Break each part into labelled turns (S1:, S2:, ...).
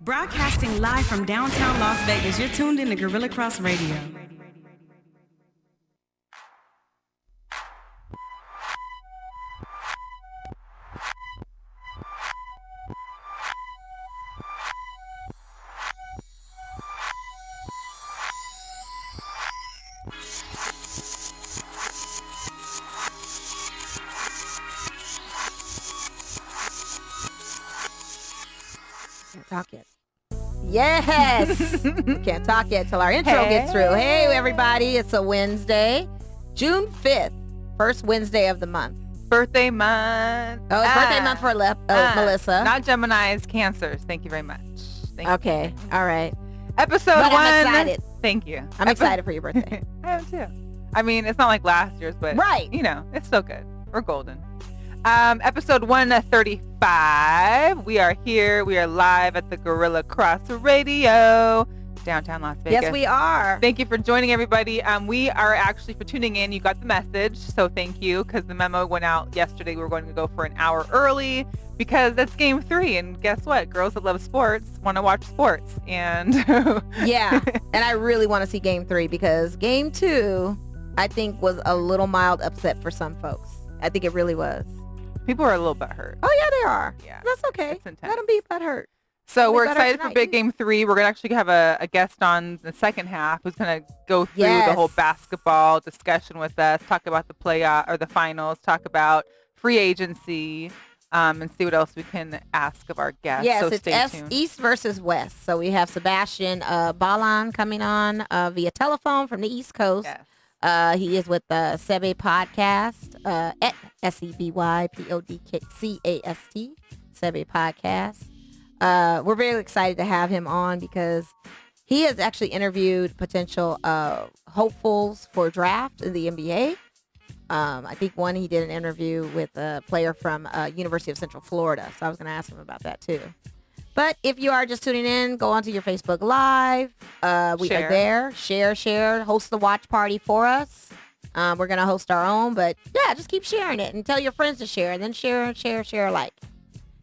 S1: Broadcasting live from downtown Las Vegas, you're tuned in to Gorilla Cross Radio.
S2: Can't talk yet. Yes! We can't talk yet till our intro gets through. Hey, everybody. It's a Wednesday, June 5th, first Wednesday of the month.
S3: Birthday month.
S2: Oh, it's birthday month for Melissa.
S3: Not Geminis, Cancers. Thank you very much.
S2: Okay. All right.
S3: Episode
S2: but
S3: 1.
S2: I'm excited.
S3: Thank you.
S2: I'm excited for your birthday.
S3: I am too. I mean, it's not like last year's, but
S2: right.
S3: You know, it's still good. We're golden. Episode 135. We are here. We are live at the Gorilla Cross Radio, downtown Las Vegas.
S2: Yes, we are.
S3: Thank you for joining, everybody. We are actually, for tuning in, you got the message, so thank you, because the memo went out yesterday. We were going to go for an hour early because it's game 3, and guess what? Girls that love sports want to watch sports, and
S2: yeah, and I really want to see game 3 because game 2, I think, was a little mild upset for some folks. I think it really was.
S3: People are a little bit hurt.
S2: Oh, yeah, they are.
S3: Yeah.
S2: That's okay.
S3: It's intense.
S2: Let them be butthurt.
S3: So we're excited for big game 3. We're going to actually have a guest on the second half who's going to go through the whole basketball discussion with us, talk about the playoff or the finals, talk about free agency, and see what else we can ask of our guests.
S2: Yes,
S3: so
S2: it's
S3: stay tuned.
S2: East versus West. So we have Sebastien Balan coming on via telephone from the East Coast.
S3: Yes.
S2: He is with the SebysPodcast at SebysPodcast, SebysPodcast. We're very excited to have him on because he has actually interviewed potential hopefuls for draft in the NBA. I think he did an interview with a player from University of Central Florida. So I was going to ask him about that too. But if you are just tuning in, go onto your Facebook Live. We are there. Share. Host the watch party for us. We're going to host our own. But yeah, just keep sharing it and tell your friends to share. And then share alike.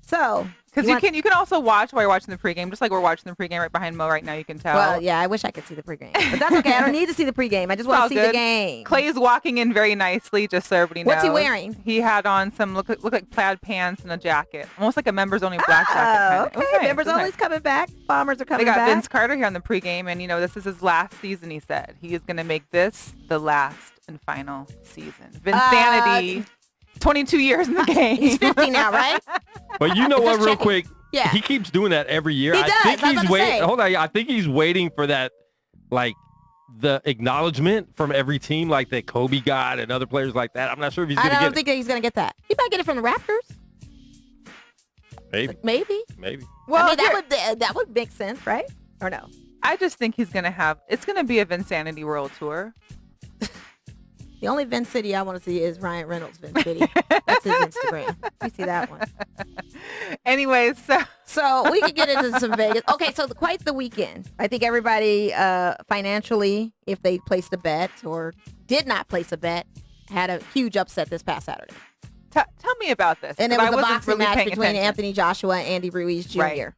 S2: So...
S3: Because you can also watch while you're watching the pregame, just like we're watching the pregame right behind Mo right now. You can tell.
S2: Well, yeah, I wish I could see the pregame, but that's okay. I don't need to see the pregame. I just want to see the game.
S3: Clay is walking in very nicely, just so everybody knows.
S2: What's he wearing?
S3: He had on some look like plaid pants and a jacket, almost like a members only black jacket.
S2: Okay, nice. Members only's coming back. Bombers are coming back.
S3: They got Vince Carter here on the pregame, and this is his last season. He said he is going to make this the last and final season. Vinsanity. 22 years in the game.
S2: He's 50 now, right?
S4: But you know what, real quick?
S2: Yeah.
S4: He keeps doing that every year.
S2: He does.
S4: I think he's waiting.
S2: Hold
S4: on. I think he's waiting for that, like, the acknowledgement from every team, like that Kobe got and other players like that. I'm not sure if he's going to get it.
S2: I don't think he's going to get that. He might get it from the Raptors.
S4: Maybe.
S2: Well, I mean, that would make sense, right? Or no?
S3: I just think he's going to it's going to be a Vinsanity World Tour.
S2: The only Vin City I want to see is Ryan Reynolds' Vin City. That's his Instagram. You see that one.
S3: Anyways,
S2: so we could get into some Vegas. Okay, so quite the weekend. I think everybody financially, if they placed a bet or did not place a bet, had a huge upset this past Saturday.
S3: Tell me about this.
S2: And it was a boxing match between Anthony Joshua and Andy Ruiz Jr.
S3: Right.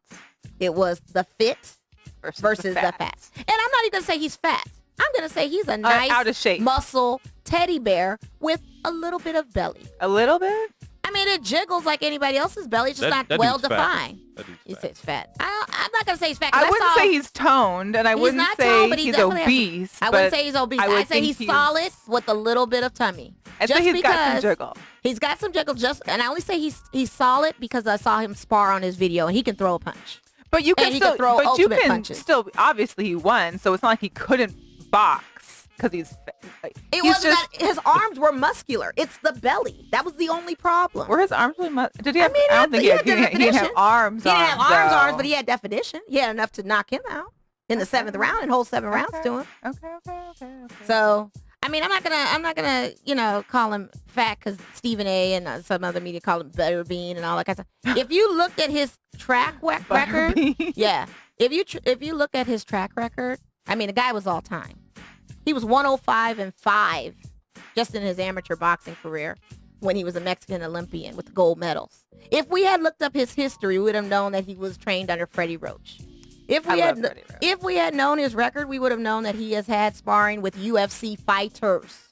S2: It was the fit versus the fat. And I'm not even going to say he's fat. I'm going to say he's a nice,
S3: out of shape
S2: muscle teddy bear with a little bit of belly.
S3: A little bit?
S2: I mean, it jiggles like anybody else's belly. It's just not well defined. You say it's fat. I'm not going to say he's fat.
S3: I wouldn't say he's toned, and I wouldn't say he's obese.
S2: I wouldn't say he's obese. I say he's solid with a little bit of tummy.
S3: I think he's got some jiggle.
S2: He's got some jiggle. And I only say he's solid because I saw him spar on his video, and he can throw a punch.
S3: But you can still
S2: throw ultimate punches.
S3: Obviously he won, so it's not like he couldn't box because he's
S2: his arms were muscular. It's the belly that was the only problem.
S3: Were his arms really did he have? I don't think he didn't have arms.
S2: He didn't have arms, but he had definition. He had enough to knock him out in the 7th round and hold 7 rounds to him.
S3: Okay.
S2: So I mean, I'm not gonna call him fat because Stephen A. and some other media call him Butterbean and all that kind of stuff. If you looked at his track record, if you look at his track record, I mean, the guy was all time. He was 105-5 just in his amateur boxing career when he was a Mexican Olympian with gold medals. If we had looked up his history, we would have known that he was trained under Freddie Roach. If we had known his record, we would have known that he has had sparring with UFC fighters.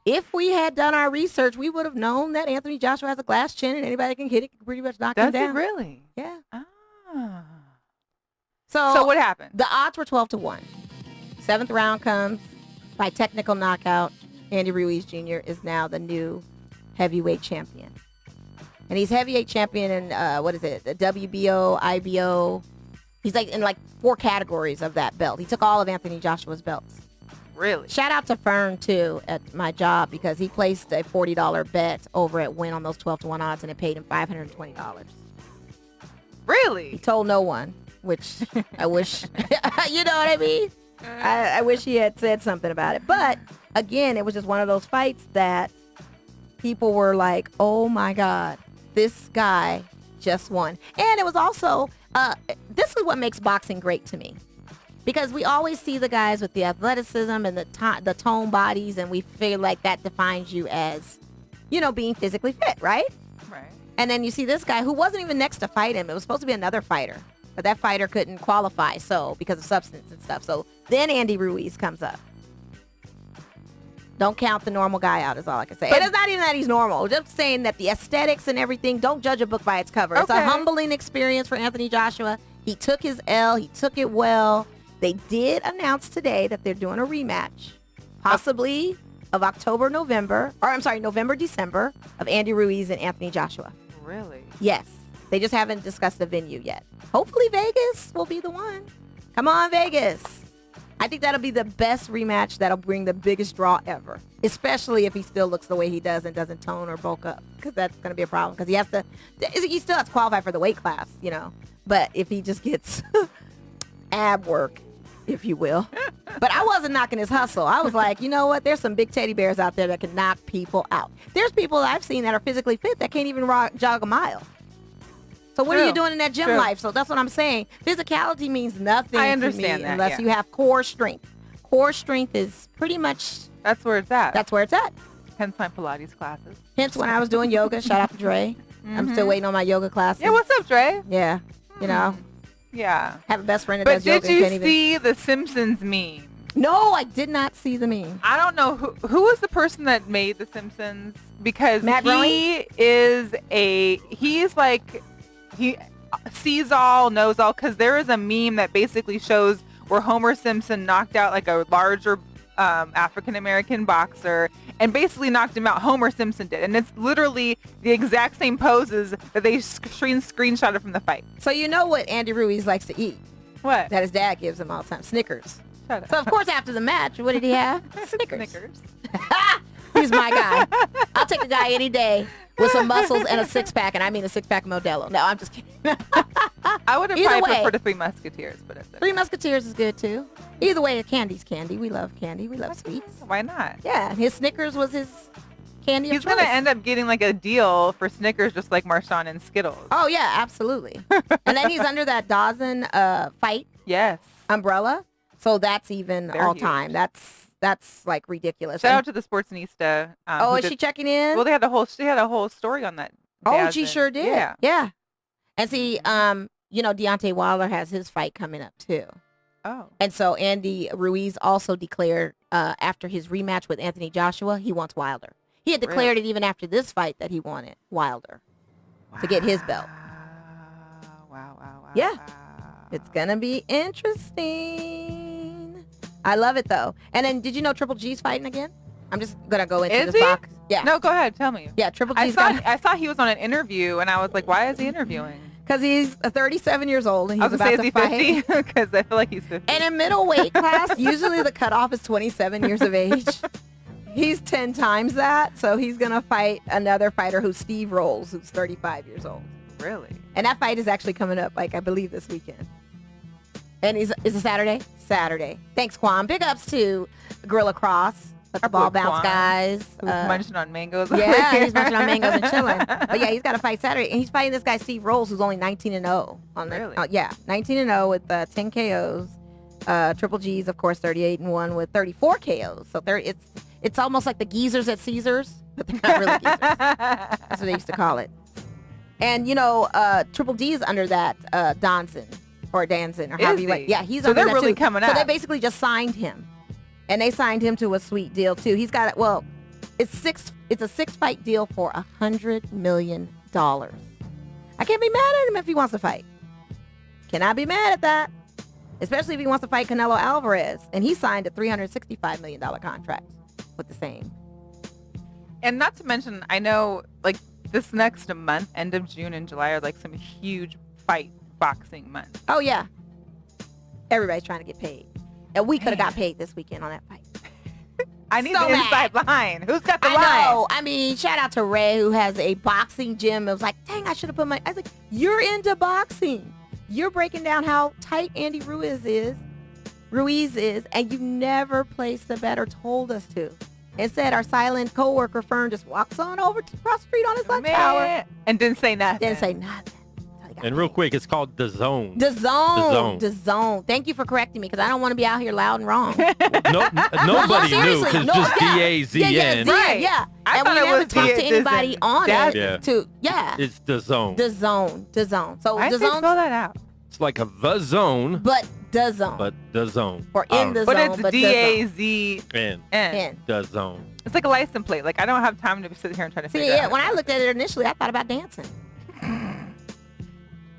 S2: If we had done our research, we would have known that Anthony Joshua has a glass chin and anybody that can hit it can pretty much knock him down.
S3: Does it really?
S2: Yeah.
S3: Ah.
S2: So
S3: what happened?
S2: The odds were 12-1. 7th round comes by technical knockout. Andy Ruiz Jr. is now the new heavyweight champion. And he's heavyweight champion in, the WBO, IBO. He's like in 4 categories of that belt. He took all of Anthony Joshua's belts.
S3: Really?
S2: Shout out to Fern, too, at my job, because he placed a $40 bet over at Win on those 12-1 odds, and it paid him $520.
S3: Really?
S2: He told no one, which I wish, you know what I mean? I wish he had said something about it. But, again, it was just one of those fights that people were like, oh, my God, this guy just won. And it was also, this is what makes boxing great to me. Because we always see the guys with the athleticism and the toned bodies, and we feel like that defines you as, being physically fit, right?
S3: Right.
S2: And then you see this guy who wasn't even next to fight him. It was supposed to be another fighter, but that fighter couldn't qualify, because of substance and stuff. So then Andy Ruiz comes up. Don't count the normal guy out is all I can say. And it's not even that he's normal. Just saying that the aesthetics and everything, don't judge a book by its cover. Okay. It's a humbling experience for Anthony Joshua. He took his L. He took it well. They did announce today that they're doing a rematch, possibly of November, December, of Andy Ruiz and Anthony Joshua.
S3: Really?
S2: Yes. They just haven't discussed the venue yet. Hopefully Vegas will be the one. Come on, Vegas. I think that'll be the best rematch that'll bring the biggest draw ever, especially if he still looks the way he does and doesn't tone or bulk up, because that's going to be a problem, because he still has to qualify for the weight class, But if he just gets ab work, if you will. But I wasn't knocking his hustle. I was like, you know what? There's some big teddy bears out there that can knock people out. There's people I've seen that are physically fit that can't even jog a mile. So what are you doing in that gym life? So that's what I'm saying. Physicality means nothing to me unless you have core strength. Core strength is pretty much...
S3: That's where it's at.
S2: That's where it's at.
S3: Hence my Pilates classes.
S2: Hence when I was doing yoga. Shout out to Dre. I'm still waiting on my yoga classes.
S3: Yeah, what's up, Dre?
S2: Yeah,
S3: Yeah.
S2: Have a best friend that does yoga.
S3: But did you see the Simpsons meme?
S2: No, I did not see the meme.
S3: I don't know who was the person that made the Simpsons, because
S2: Matt
S3: he sees all, knows all, because there is a meme that basically shows where Homer Simpson knocked out like a larger African-American boxer and basically knocked him out. Homer Simpson did. And it's literally the exact same poses that they screenshotted from the fight.
S2: So you know what Andy Ruiz likes to eat?
S3: What?
S2: That his dad gives him all the time. Snickers.
S3: Shut up.
S2: So, of course, after the match, what did he have? Snickers.
S3: He's
S2: my guy. I'll take a guy any day with some muscles and a six-pack, and I mean a six-pack Modelo. No, I'm just kidding.
S3: I would have probably preferred the Three Musketeers, but it's okay.
S2: Three Musketeers is good, too. Either way, candy's candy. We love candy. We love sweets.
S3: Why not?
S2: Yeah, his Snickers was his candy of choice.
S3: He's going to end up getting like a deal for Snickers just like Marshawn and Skittles.
S2: Oh, yeah, absolutely. And then he's under that Dawson fight umbrella. So that's even all-time. That's like ridiculous.
S3: Shout out to the Sportsnista.
S2: Is she checking in?
S3: Well, she had a whole story on that.
S2: She sure did. Yeah. And see, Deontay Wilder has his fight coming up too.
S3: Oh. And
S2: so Andy Ruiz also declared after his rematch with Anthony Joshua, he wants Wilder. He had declared it even after this fight that he wanted Wilder to get his belt.
S3: Wow.
S2: Yeah. It's going to be interesting. I love it, though. And then, did you know Triple G's fighting again? I'm just going to go into this box. Yeah.
S3: No, go ahead. Tell me.
S2: Yeah, Triple G's
S3: I saw he was on an interview, and I was like, why is he interviewing?
S2: Because he's 37 years old, and he's about to fight.
S3: Because I feel like he's 50.
S2: And in middleweight class, usually the cutoff is 27 years of age. He's 10 times that, so he's going to fight another fighter who's Steve Rolls, who's 35 years old.
S3: Really?
S2: And that fight is actually coming up, I believe, this weekend. And is it Saturday? Saturday. Thanks, Quan. Big ups to Gorilla Cross. Let the ball bounce, guys.
S3: Who's munching on mangoes.
S2: Yeah, he's munching on mangoes and chilling. But yeah, he's got to fight Saturday. And he's fighting this guy, Steve Rolls, who's only 19-0.
S3: Really?
S2: 19-0 with 10 KOs. Triple G's, of course, 38-1 with 34 KOs. So it's almost like the geezers at Caesars, but they're not really geezers. That's what they used to call it. And, Triple D is under that Danzin or Danzin or however you want. Yeah, he's
S3: so
S2: under
S3: they're
S2: that
S3: really
S2: too.
S3: coming up.
S2: So they basically just signed him. And they signed him to a sweet deal, too. He's got, it's a 6-fight deal for $100 million. I can't be mad at him if he wants to fight. Cannot be mad at that. Especially if he wants to fight Canelo Alvarez. And he signed a $365 million contract with the same.
S3: And not to mention, I know, this next month, end of June and July, are, some huge fight boxing months.
S2: Oh, yeah. Everybody's trying to get paid. And we could have got paid this weekend on that fight.
S3: I need
S2: So
S3: the inside
S2: mad.
S3: line. Who's got the line?
S2: I know. I mean, shout out to Ray, who has a boxing gym. It was like, dang, I should have put I was like, you're into boxing. You're breaking down how tight Andy Ruiz is, and you never placed a bet or told us to. Instead, our silent coworker Fern just walks on over to cross the street on his lunch hour.
S3: And didn't say nothing.
S2: Didn't say nothing.
S4: And real quick, it's called The Zone.
S2: The Zone.
S4: The Zone.
S2: The Zone. Thank you for correcting me because I don't want to be out here loud and wrong.
S4: Nobody knew because just D-A-Z-N.
S2: Yeah.
S3: I
S2: And
S3: thought
S2: we
S3: it
S2: never
S3: was
S2: talked to anybody on it.
S4: It's The Zone.
S2: The Zone. The Zone. So
S3: I
S2: The
S3: spell
S2: Zone.
S3: that out.
S4: It's like The Zone.
S2: But The Zone.
S4: But The Zone.
S2: Or in the
S3: but
S2: zone.
S3: it's
S2: but
S3: D-A-Z-N.
S4: The Zone.
S3: It's like a license plate. I don't have time to sit here and try to figure it out.
S2: When I looked at it initially, I thought about dancing.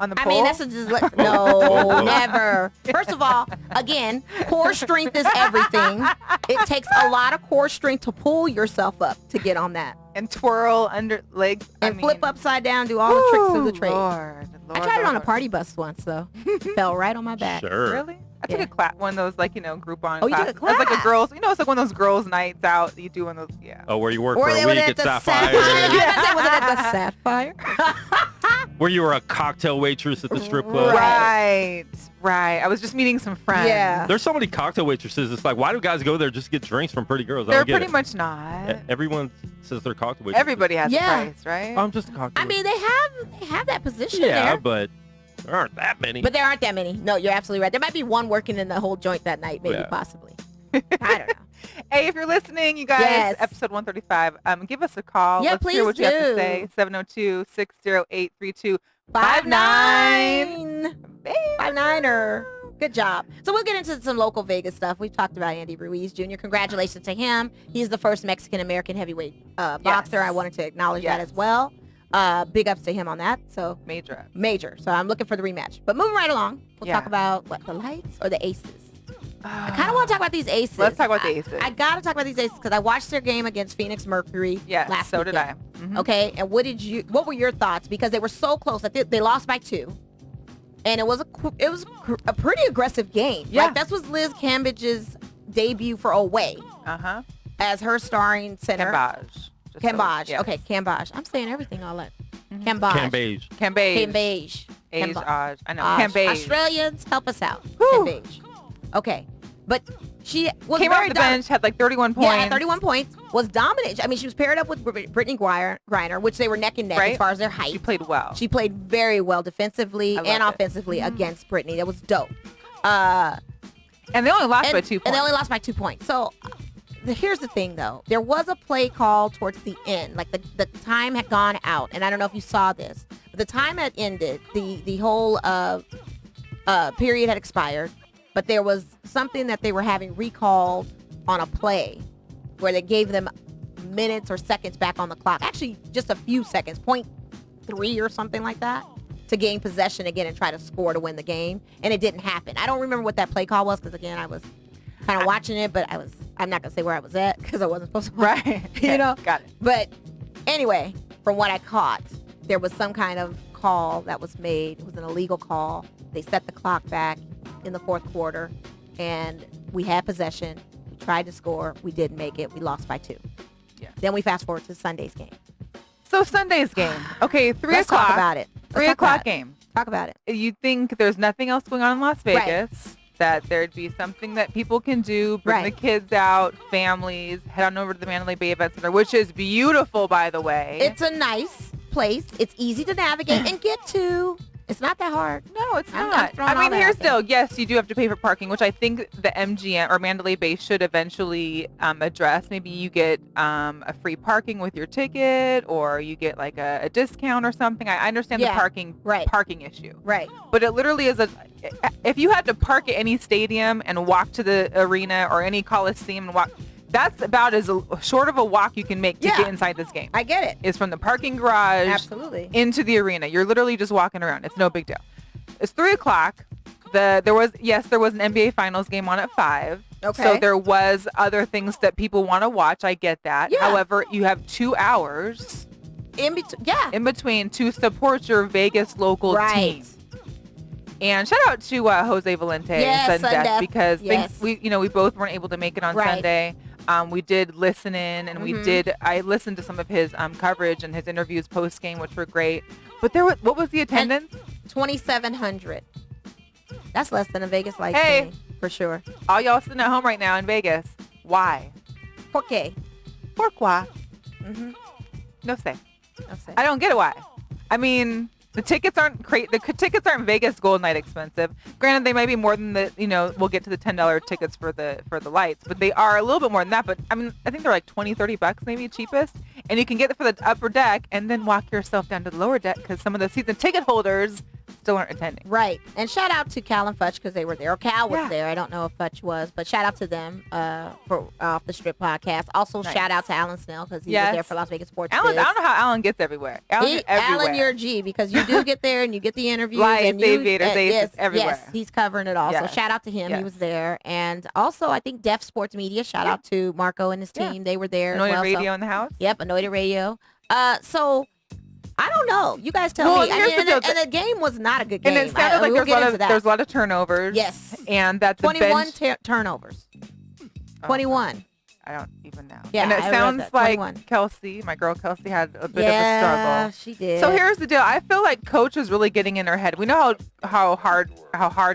S3: On the
S2: I
S3: pole?
S2: mean, that's just no, never. First of all, again, core strength is everything. It takes a lot of core strength to pull yourself up to get on that.
S3: And twirl under legs.
S2: And flip upside down, do all the tricks of the trade.
S3: Lord,
S2: I tried it on a party bus once, though. Fell right on my back.
S4: Sure.
S3: Really? I took a class, one of those
S2: Oh,
S3: Groupon classes.
S2: you took a class?
S3: It's like a girls, it's like one of those girls' nights out that you do one of those,
S4: Oh, where you work
S2: Or
S4: for
S2: they
S4: a
S2: were
S4: week
S2: at
S4: at
S2: the
S4: Sapphire.
S2: Sapphire. Was it at the Sapphire?
S4: Where you were a cocktail waitress at the strip club.
S3: Right. I was just meeting some friends.
S2: Yeah.
S4: There's so many cocktail waitresses. It's like, why do guys go there just to get drinks from pretty girls? I
S3: They're
S4: don't get
S3: pretty
S4: it.
S3: much not.
S4: Everyone says they're cocktail waitresses.
S3: Everybody has a price, right?
S4: I'm just a cocktail.
S2: I mean, they have that position
S4: yeah,
S2: there.
S4: but there aren't that many.
S2: But there aren't that many. No, you're absolutely right. There might be one working in the whole joint that night, maybe, possibly. I don't know.
S3: Hey, if you're listening, you guys, episode 135, give us a call.
S2: Yeah,
S3: Let's
S2: please
S3: hear what you have to
S2: do.
S3: say. 702-608-3259.
S2: 59er. Good job. So we'll get into some local Vegas stuff. We've talked about Andy Ruiz Jr. Congratulations to him. He's the first Mexican-American heavyweight boxer. I wanted to acknowledge that as well. Big ups to him on that. So Major. So I'm looking for the rematch. But moving right along, we'll talk about the Lights or the Aces. I kind of want to talk about these Aces.
S3: Let's talk about the Aces.
S2: I got to talk about these Aces because I watched their game against Phoenix Mercury last
S3: so
S2: weekend.
S3: did I. Mm-hmm.
S2: Okay, and what were your thoughts? Because they were so close. They lost by 2. And it was a pretty aggressive game.
S3: Yeah.
S2: Like, that was Liz Cambage's debut for Away.
S3: Uh-huh.
S2: As her starring center. Cambage.
S3: Yes.
S2: Okay, Cambage. I'm saying everything all that.
S3: Mm-hmm.
S2: Cambage.
S3: I know. Cambage.
S2: Australians, help us out. Cambage. Okay. But she was
S3: came off the bench, had 31 points.
S2: Yeah, 31 points. Was dominant. I mean, she was paired up with Brittany Griner, which they were neck and neck as far as their height.
S3: She played well.
S2: She played very well defensively and offensively against Brittany. That was dope.
S3: And they only lost by 2 points.
S2: And they only lost by 2 points. So here's the thing, though. There was a play call towards the end. Like, the time had gone out. And I don't know if you saw this. But the time had ended. The whole period had expired. But there was something that they were having recalled on a play where they gave them minutes or seconds back on the clock. Actually, just a few seconds, 0.3 or something like that, to gain possession again and try to score to win the game. And it didn't happen. I don't remember what that play call was because, again, I was kind of watching it, but I'm not going to say where I was at because I wasn't supposed to watch it, you know?
S3: Got it.
S2: But anyway, from what I caught, there was some kind of call that was made. It was an illegal call. They set the clock back in the fourth quarter, and we had possession. We tried to score. We didn't make it. We lost by 2.
S3: Yeah.
S2: Then we fast forward to Sunday's game.
S3: So Sunday's game. Okay, 3
S2: Let's
S3: o'clock.
S2: talk about it.
S3: 3 o'clock game.
S2: Talk about it.
S3: You think there's nothing else going on in Las Vegas, that there'd be something that people can do, bring the kids out, families, head on over to the Mandalay Bay Event Center, which is beautiful, by the way.
S2: It's a nice place. It's easy to navigate and get to. It's not that hard.
S3: No, it's not. I mean, here's the deal. Yes, you do have to pay for parking, which I think the MGM or Mandalay Bay should eventually address. Maybe you get a free parking with your ticket, or you get like a discount or something. I understand the parking issue.
S2: Right.
S3: But it literally is if you had to park at any stadium and walk to the arena or any coliseum and walk, that's about as short of a walk you can make to get inside this game.
S2: I get it.
S3: It's from the parking garage into the arena. You're literally just walking around. It's no big deal. It's 3:00. There was an NBA Finals game on at 5.
S2: Okay.
S3: So there was other things that people want to watch. I get that.
S2: Yeah.
S3: However, you have 2 hours in between to support your Vegas local team. And shout out to Jose Valente and Sundef because we both weren't able to make it on Sunday. We did listen in, and I listened to some of his coverage and his interviews post game, which were great. But what was the attendance?
S2: 2,700. That's less than a Vegas Lights game, for sure.
S3: All y'all sitting at home right now in Vegas. Why?
S2: ¿Por qué?
S3: Pourquoi? No sé. I don't get it. Why? I mean, the tickets aren't tickets aren't Vegas Gold Night expensive. Granted, they might be more than we'll get to the $10 tickets for the lights, but they are a little bit more than that. But I mean, I think they're like $20-$30 maybe cheapest, and you can get it for the upper deck and then walk yourself down to the lower deck because some of the season ticket holders still aren't attending.
S2: Right. And shout out to Cal and Futch because they were there. Or Cal was there. I don't know if Futch was, but shout out to them for Off the Strip podcast. Also, shout out to Alan Snell because he was there for Las Vegas Sports.
S3: Alan, I don't know how Alan gets everywhere.
S2: Alan, you're a G because you do get there and you get the interviews.
S3: Aviators, everywhere.
S2: Yes, he's covering it all.
S3: Yes.
S2: So shout out to him. Yes. He was there. And also, I think Def Sports Media, shout out to Marco and his team. They were there
S3: Anointed
S2: as well.
S3: Radio in the house?
S2: Yep, Anointed Radio. So I don't know. You guys tell me. And the game was not a good game.
S3: And it sounded like there's a lot of turnovers.
S2: Yes.
S3: And that the
S2: 21 turnovers. 21.
S3: I don't even know.
S2: Yeah,
S3: and it sounds like Kelsey, my girl Kelsey, had a bit of a struggle.
S2: Yeah, she did.
S3: So here's the deal. I feel like Coach is really getting in her head. We know how hard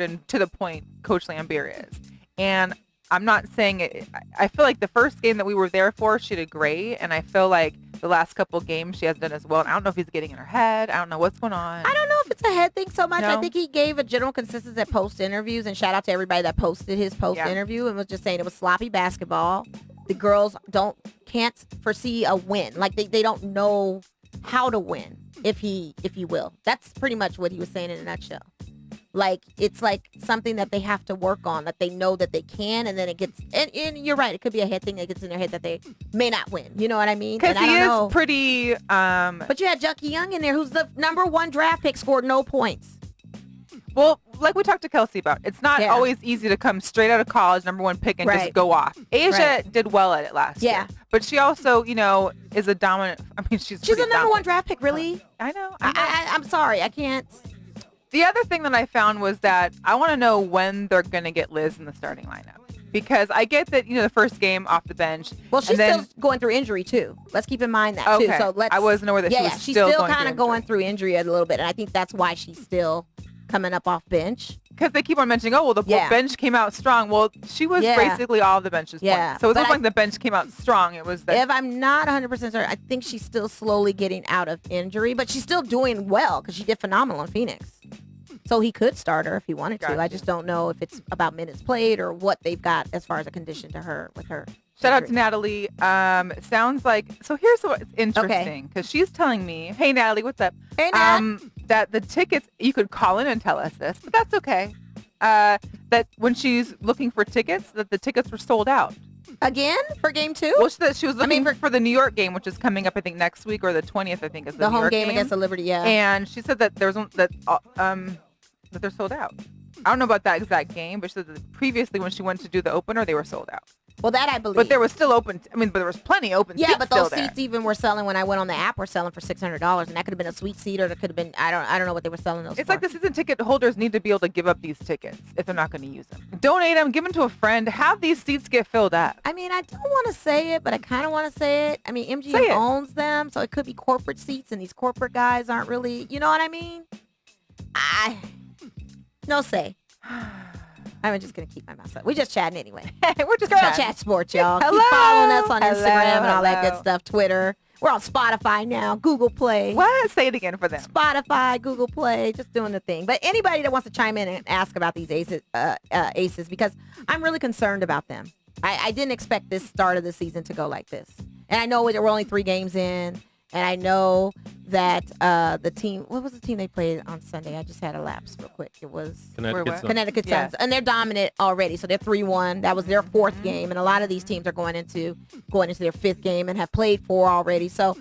S3: and to the point Coach Lambier is. And I'm not saying it. I feel like the first game that we were there for, she did great. And I feel like the last couple games she has done as well. And I don't know if he's getting in her head. I don't know what's going on.
S2: I don't know if it's a head thing so much. No? I think he gave a general consensus at post interviews, and shout out to everybody that posted his post interview and was just saying it was sloppy basketball. The girls can't foresee a win. Like they don't know how to win if he will. That's pretty much what he was saying in a nutshell. Like, it's like something that they have to work on, that they know that they can, and then it gets, and you're right, it could be a head thing that gets in their head that they may not win. You know what I mean?
S3: Because he is pretty,
S2: But you had Jucky Young in there, who's the #1 draft pick, scored no points.
S3: Well, like we talked to Kelsey about, it's not always easy to come straight out of college, #1 pick, and just go off. Asia did well at it last year. But she also, is a dominant, she's a
S2: #1 draft pick, really?
S3: I know.
S2: I'm sorry, I can't.
S3: The other thing that I found was that I want to know when they're going to get Liz in the starting lineup. Because I get that, the first game off the bench.
S2: Well, she's still going through injury, too. Let's keep in mind that, too. So
S3: I wasn't aware that she was
S2: she's still kind of going through injury a little bit. And I think that's why she's still coming up off bench.
S3: Because they keep on mentioning, the bench came out strong. Well, she was basically all the bench's points. So it wasn't like the bench came out strong. It was that.
S2: If I'm not 100% certain, I think she's still slowly getting out of injury. But she's still doing well because she did phenomenal in Phoenix. So he could start her if he wanted to. I just don't know if it's about minutes played or what they've got as far as a condition to her with her.
S3: Shout out to Natalie. Sounds like, so here's what's interesting. Because she's telling me, hey, Natalie, what's up?
S2: Hey, Nat.
S3: That the tickets, you could call in and tell us this, but that's okay. That when she's looking for tickets, that the tickets were sold out.
S2: Again for game 2?
S3: Well, she was looking for the New York game, which is coming up, I think, next week or the 20th, I think, is the
S2: home
S3: New York game
S2: against the Liberty,
S3: And she said that there's that they're sold out. I don't know about that exact game, but she said that previously when she went to do the opener, they were sold out.
S2: Well, that I believe.
S3: But there was still open. But there was plenty open seats.
S2: Yeah, but those seats even were selling when I went on the app. Were selling for $600, and that could have been a suite seat, or it could have been I don't know what they were selling those.
S3: It's like the season ticket holders need to be able to give up these tickets if they're not going to use them. Donate them, give them to a friend. Have these seats get filled up.
S2: I mean, I don't want to say it, but I kind of want to say it. I mean, MGM owns them, so it could be corporate seats, and these corporate guys aren't really. You know what I mean? No say. I'm just going to keep my mouth shut. We're just chatting anyway.
S3: We're just
S2: GirlChatSports, y'all. Keep following us on Instagram and all that good stuff. Twitter. We're on Spotify now, Google Play.
S3: What? Say it again for them.
S2: Spotify, Google Play, just doing the thing. But anybody that wants to chime in and ask about these aces, because I'm really concerned about them. I didn't expect this start of the season to go like this. And I know we're only 3 games in, and I know that the team, what was the team they played on Sunday? I just had a lapse real quick. It was Connecticut Suns. And they're dominant already, so they're 3-1. That was their 4th game, and a lot of these teams are going into their 5th game and have played 4 already. So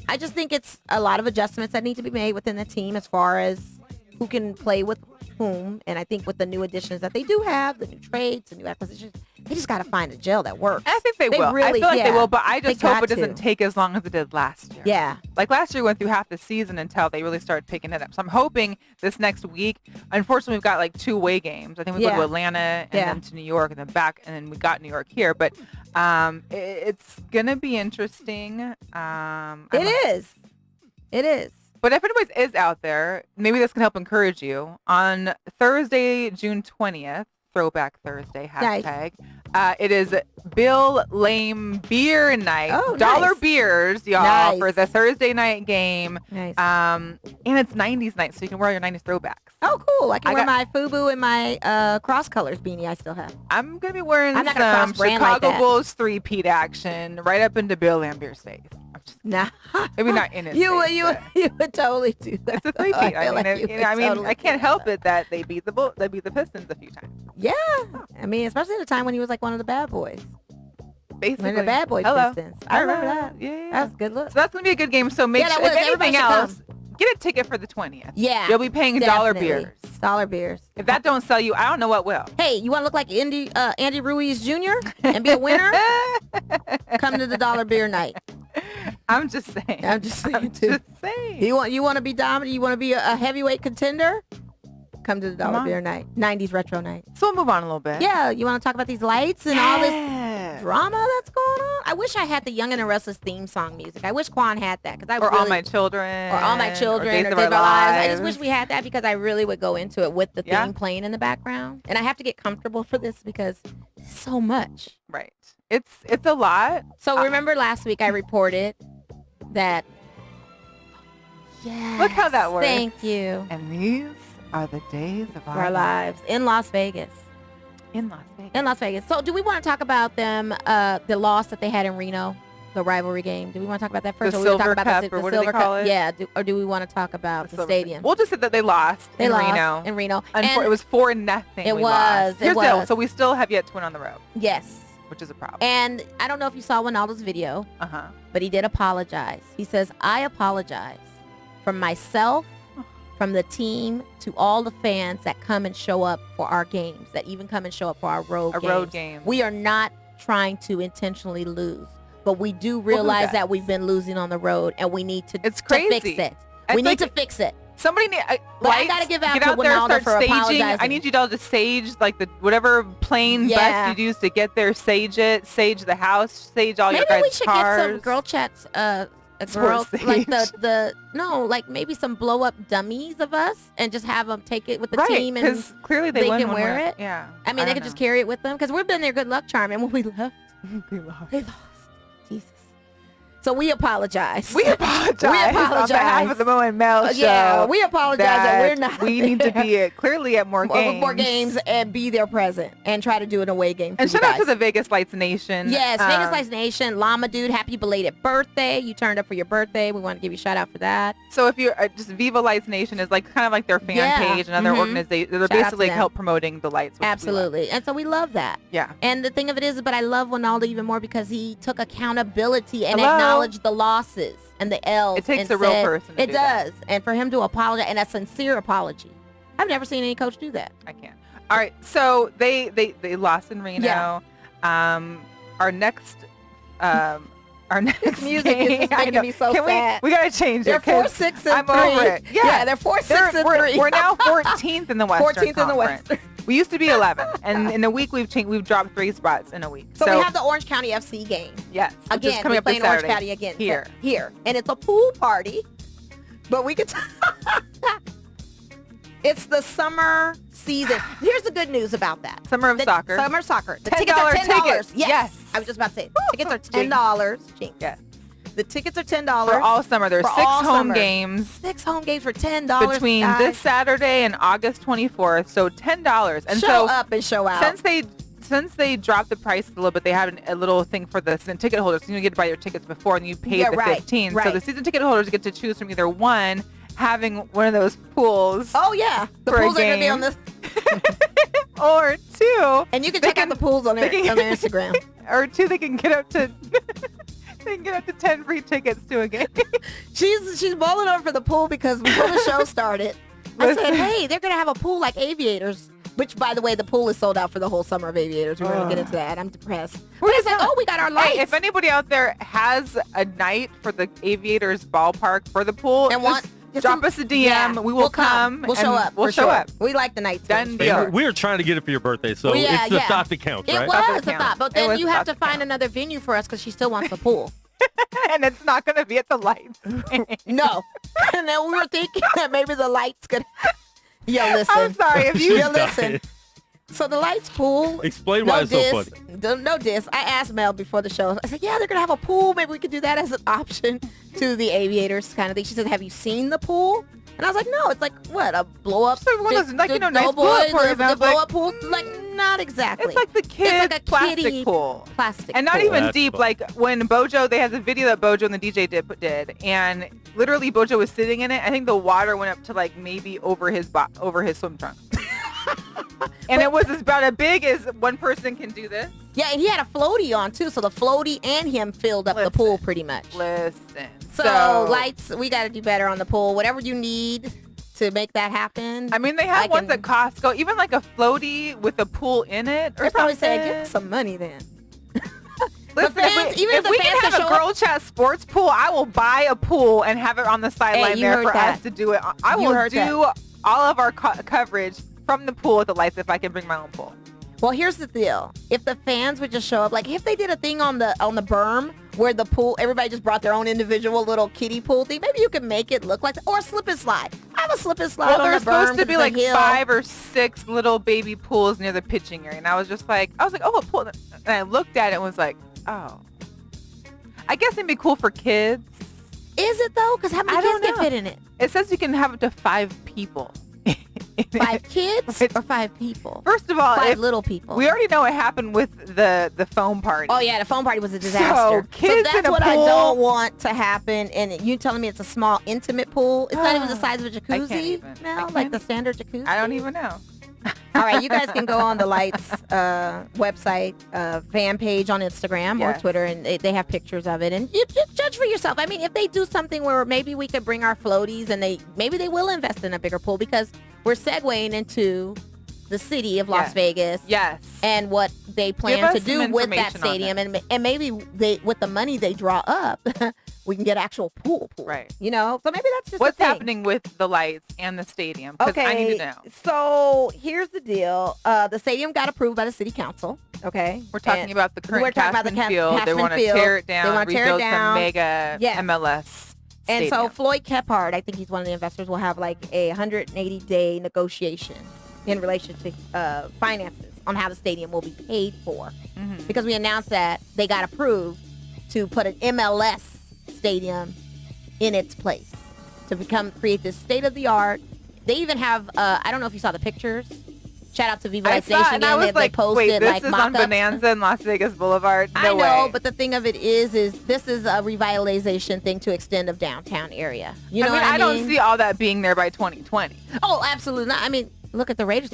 S2: I just think it's a lot of adjustments that need to be made within the team as far as who can play with whom. And I think with the new additions that they do have, the new trades, the new acquisitions, they just got to find a gel that works.
S3: I think they will.
S2: Really,
S3: I feel like they will, but I just hope it doesn't take as long as it did last year.
S2: Yeah.
S3: Like last year went through half the season until they really started picking it up. So I'm hoping this next week, unfortunately we've got like 2 away games. I think we go to Atlanta and then to New York and then back, and then we got New York here. But it's going to be interesting.
S2: It is.
S3: But if anyone is out there, maybe this can help encourage you. On Thursday, June 20th, Throwback Thursday, hashtag, it is Bill Lame Beer Night.
S2: Oh,
S3: Dollar
S2: nice.
S3: Beers, y'all, for the Thursday night game.
S2: Nice.
S3: And it's 90s night, so you can wear your 90s throwbacks.
S2: Oh, cool. I can wear my FUBU and my cross colors beanie I still have.
S3: I'm going to be wearing
S2: I'm not
S3: some
S2: cross-brand
S3: Chicago
S2: like that.
S3: Bulls 3-peat action right up into Bill Lambeer's face.
S2: Nah.
S3: Maybe not in his
S2: you
S3: face,
S2: would totally do that.
S3: It's a 3-peat. I mean,
S2: Totally
S3: I can't help it that they beat the Pistons a few times.
S2: Yeah. I mean, especially at a time when he was like one of the bad boys.
S3: Basically.
S2: One of the bad boy Pistons. I remember that.
S3: Yeah.
S2: That was a good look.
S3: So that's going to be a good game. So make sure, if anything else, get a ticket for the 20th.
S2: Yeah.
S3: You'll be paying dollar beers.
S2: Dollar beers.
S3: If that don't sell you, I don't know what will.
S2: Hey, you want to look like Andy Ruiz Jr. and be a winner? Come to the dollar beer night.
S3: I'm just saying.
S2: Just saying. You want to be dominant? You want to be a heavyweight contender? Come to the dollar beer night. 90s retro night.
S3: So we'll move on a little bit.
S2: Yeah, you want to talk about these lights and all this drama that's going on? I wish I had the Young and the Restless theme song music. I wish Quan had that because
S3: All My Children.
S2: Or All My Children. Or Days of Our Lives. I just wish we had that because I really would go into it with the theme playing in the background. And I have to get comfortable for this because it's so much.
S3: Right. It's a lot.
S2: So remember last week I reported that. Yeah.
S3: Look how that works.
S2: Thank you.
S3: And these are the days of
S2: our lives in Las Vegas.
S3: In Las Vegas.
S2: In Las Vegas. So do we want to talk about them, the loss that they had in Reno, the rivalry game? Do we want to talk about that first?
S3: The
S2: or
S3: Silver
S2: talk about
S3: Cup,
S2: the
S3: or what do
S2: Silver
S3: they call
S2: Cup?
S3: it?
S2: Yeah. Or do we want to talk about the stadium?
S3: We'll just say that they lost in Reno.
S2: In Reno.
S3: It was 4-0.
S2: It was.
S3: So we still have yet to win on the road.
S2: Yes.
S3: Which is a problem.
S2: And I don't know if you saw Ronaldo's video, but he did apologize. He says, I apologize from myself, from the team, to all the fans that come and show up for our games, that even come and show up for our road games. We are not trying to intentionally lose, but we do realize that we've been losing on the road, and we need to,
S3: it's crazy.
S2: To fix it. We need to fix it.
S3: Somebody
S2: I gotta give out to Ronaldo for apologizing.
S3: I need you all to sage like whatever plane bus you use to get there. Sage it. Sage the house. Sage all your guys' cars.
S2: Maybe we should get some girl chats. Girls like maybe some blow up dummies of us and just have them take it with the team, and
S3: because clearly they
S2: can wear it.
S3: Yeah,
S2: I mean they could just carry it with them because we've been their good luck charm, and when we left, they lost. Jesus. So we apologize.
S3: We apologize on behalf of the Mo and Mel show.
S2: Yeah, we apologize that we're not.
S3: We need to be clearly at more games
S2: and be there present and try to do an away game.
S3: And shout out to the Vegas Lights Nation.
S2: Yes, Vegas Lights Nation, Llama Dude, happy belated birthday! You turned up for your birthday. We want to give you a shout out for that.
S3: So if you're just Viva Lights Nation is like kind of like their fan page and other organizations. They're basically help promoting the lights.
S2: Absolutely, and so we love that.
S3: Yeah.
S2: And the thing of it is, but I love Ronaldo even more because he took accountability and acknowledged the losses and the L's.
S3: It takes a real person.
S2: It does, and for him to apologize, and a sincere apology. I've never seen any coach do that.
S3: I can't. All right, so they lost in Reno.
S2: Yeah.
S3: Our next
S2: music is making me so sad.
S3: We gotta change
S2: they're
S3: it.
S2: They're 4-6 and 3.
S3: I'm over it.
S2: Yeah, they're 4-6 and 3.
S3: We're now 14th in the Western
S2: 14th in the Western.
S3: We used to be 11, and in a week we've dropped 3 spots in a week.
S2: So we have the Orange County FC game.
S3: Yes,
S2: again,
S3: coming
S2: we're
S3: up
S2: playing
S3: this
S2: Orange County again
S3: here,
S2: and it's a pool party. But we could. It's the summer season. Here's the good news about that.
S3: Summer soccer.
S2: The tickets are $10.
S3: Tickets.
S2: Yes. I was just about to say tickets are $10.
S3: Yes.
S2: The tickets are $10
S3: for all summer. There's
S2: For
S3: 6
S2: all
S3: home
S2: summer.
S3: games
S2: 6 home games for $10
S3: between
S2: guys.
S3: this Saturday and August 24th. So $10. And
S2: show
S3: so
S2: up and show out.
S3: since they dropped the price a little bit, they have a little thing for the season ticket holders. You get to buy your tickets before, and you pay the $15. So the season ticket holders get to choose from either one, having one of those pools.
S2: Oh yeah, the
S3: for a
S2: pools are gonna be
S3: game.
S2: on this,
S3: Or 2,
S2: and you can check out the pools on their Instagram.
S3: or 2, they can get up to 10 free tickets to a game.
S2: She's bowling over for the pool because before the show started, I said, hey, they're gonna have a pool like Aviators. Which, by the way, the pool is sold out for the whole summer of Aviators. We're going to get into that. I'm depressed. But it's like, we got our lights.
S3: Hey, if anybody out there has a night for the Aviators ballpark for the pool,
S2: and
S3: drop us a DM. We will come.
S2: We'll show up.
S3: We'll show up.
S2: We like the nights.
S3: Done deal.
S4: We were trying to get it for your birthday, so it's the thought that counts, right?
S2: It was the thought, but then you have to find another venue for us because she still wants the pool.
S3: And it's not going to be at the Lights.
S2: No. And then we were thinking that maybe the Lights could... Yo, listen.
S3: I'm sorry if you...
S2: Yo, listen. So the Lights pool.
S4: Explain why it's so funny.
S2: No diss. I asked Mel before the show. I said, yeah, they're going to have a pool. Maybe we could do that as an option to the Aviators kind of thing. She said, have you seen the pool? And I was like, no, it's like, what, a blow-up?
S3: So one of those, like, nice
S2: boy,
S3: blow-up
S2: the blow-up pool? Like, not exactly.
S3: It's like the kids' plastic pool.
S2: And
S3: not
S2: pool.
S3: even deep. Like, when Bojo, they has a video that Bojo and the DJ did, and literally Bojo was sitting in it. I think the water went up to, like, maybe over his swim trunk. And it was about as big as one person can do this.
S2: Yeah, and he had a floaty on, too. So the floaty and him filled up the pool pretty much.
S3: Listen.
S2: So, Lights, we got to do better on the pool. Whatever you need to make that happen.
S3: I mean, they have ones at Costco, even like a floaty with a pool in it. Or
S2: they're probably
S3: something.
S2: saying, give us some money then.
S3: Listen, if we can have a GirlChatSports pool, I will buy a pool and have it on the sideline there for us to do it. I will do all of our coverage from the pool at the Lights if I can bring my own pool.
S2: Well, here's the deal. If the fans would just show up, like if they did a thing on the berm where the pool, everybody just brought their own individual little kiddie pool thing, maybe you could make it look like, or a slip and slide. I have a slip and slide on the berm.
S3: There's supposed to be like
S2: hill.
S3: 5 or 6 little baby pools near the pitching area. And I was like, oh, a pool. And I looked at it and was like, oh. I guess it'd be cool for kids.
S2: Is it though? Because how many kids can fit in it?
S3: It says you can have up to 5 people.
S2: 5 kids or 5 people?
S3: First of all,
S2: 5 little people.
S3: We already know what happened with the foam party.
S2: Oh yeah, the foam party was a disaster.
S3: So kids
S2: that's
S3: in a
S2: what
S3: pool,
S2: I don't want to happen. And you telling me it's a small, intimate pool? It's not even the size of a jacuzzi now, like the standard jacuzzi.
S3: I don't even know.
S2: All right, you guys can go on the Lights website, fan page on Instagram or Twitter, and they have pictures of it. And you judge for yourself. I mean, if they do something where maybe we could bring our floaties, and maybe they will invest in a bigger pool, because we're segueing into the city of Las Vegas.
S3: Yes.
S2: And what they plan to do with that stadium, and maybe with the money they draw up, we can get actual pool.
S3: Right.
S2: You know, so maybe that's just
S3: what's
S2: the thing.
S3: happening with the Lights and the stadium. Okay. I need to know.
S2: So here's the deal. The stadium got approved by the city council. Okay.
S3: We're talking about the current Cashman Field. They want to tear it down. They want to rebuild some mega MLS.
S2: And
S3: stadium.
S2: so Floyd Kephart, I think he's one of the investors, will have like a 180-day negotiation in relation to finances on how the stadium will be paid for. Mm-hmm. Because we announced that they got approved to put an MLS stadium in its place to create this state-of-the-art. They even have, I don't know if you saw the pictures. Shout out to Viva Lights Nation again. They posted
S3: this
S2: like
S3: is
S2: mock-ups.
S3: On Bonanza and Las Vegas Boulevard.
S2: I know, but the thing of it is this is a revitalization thing to extend of downtown area. You know what I mean?
S3: I don't see all that being there by 2020.
S2: Oh, absolutely not. I mean, look at the Raiders.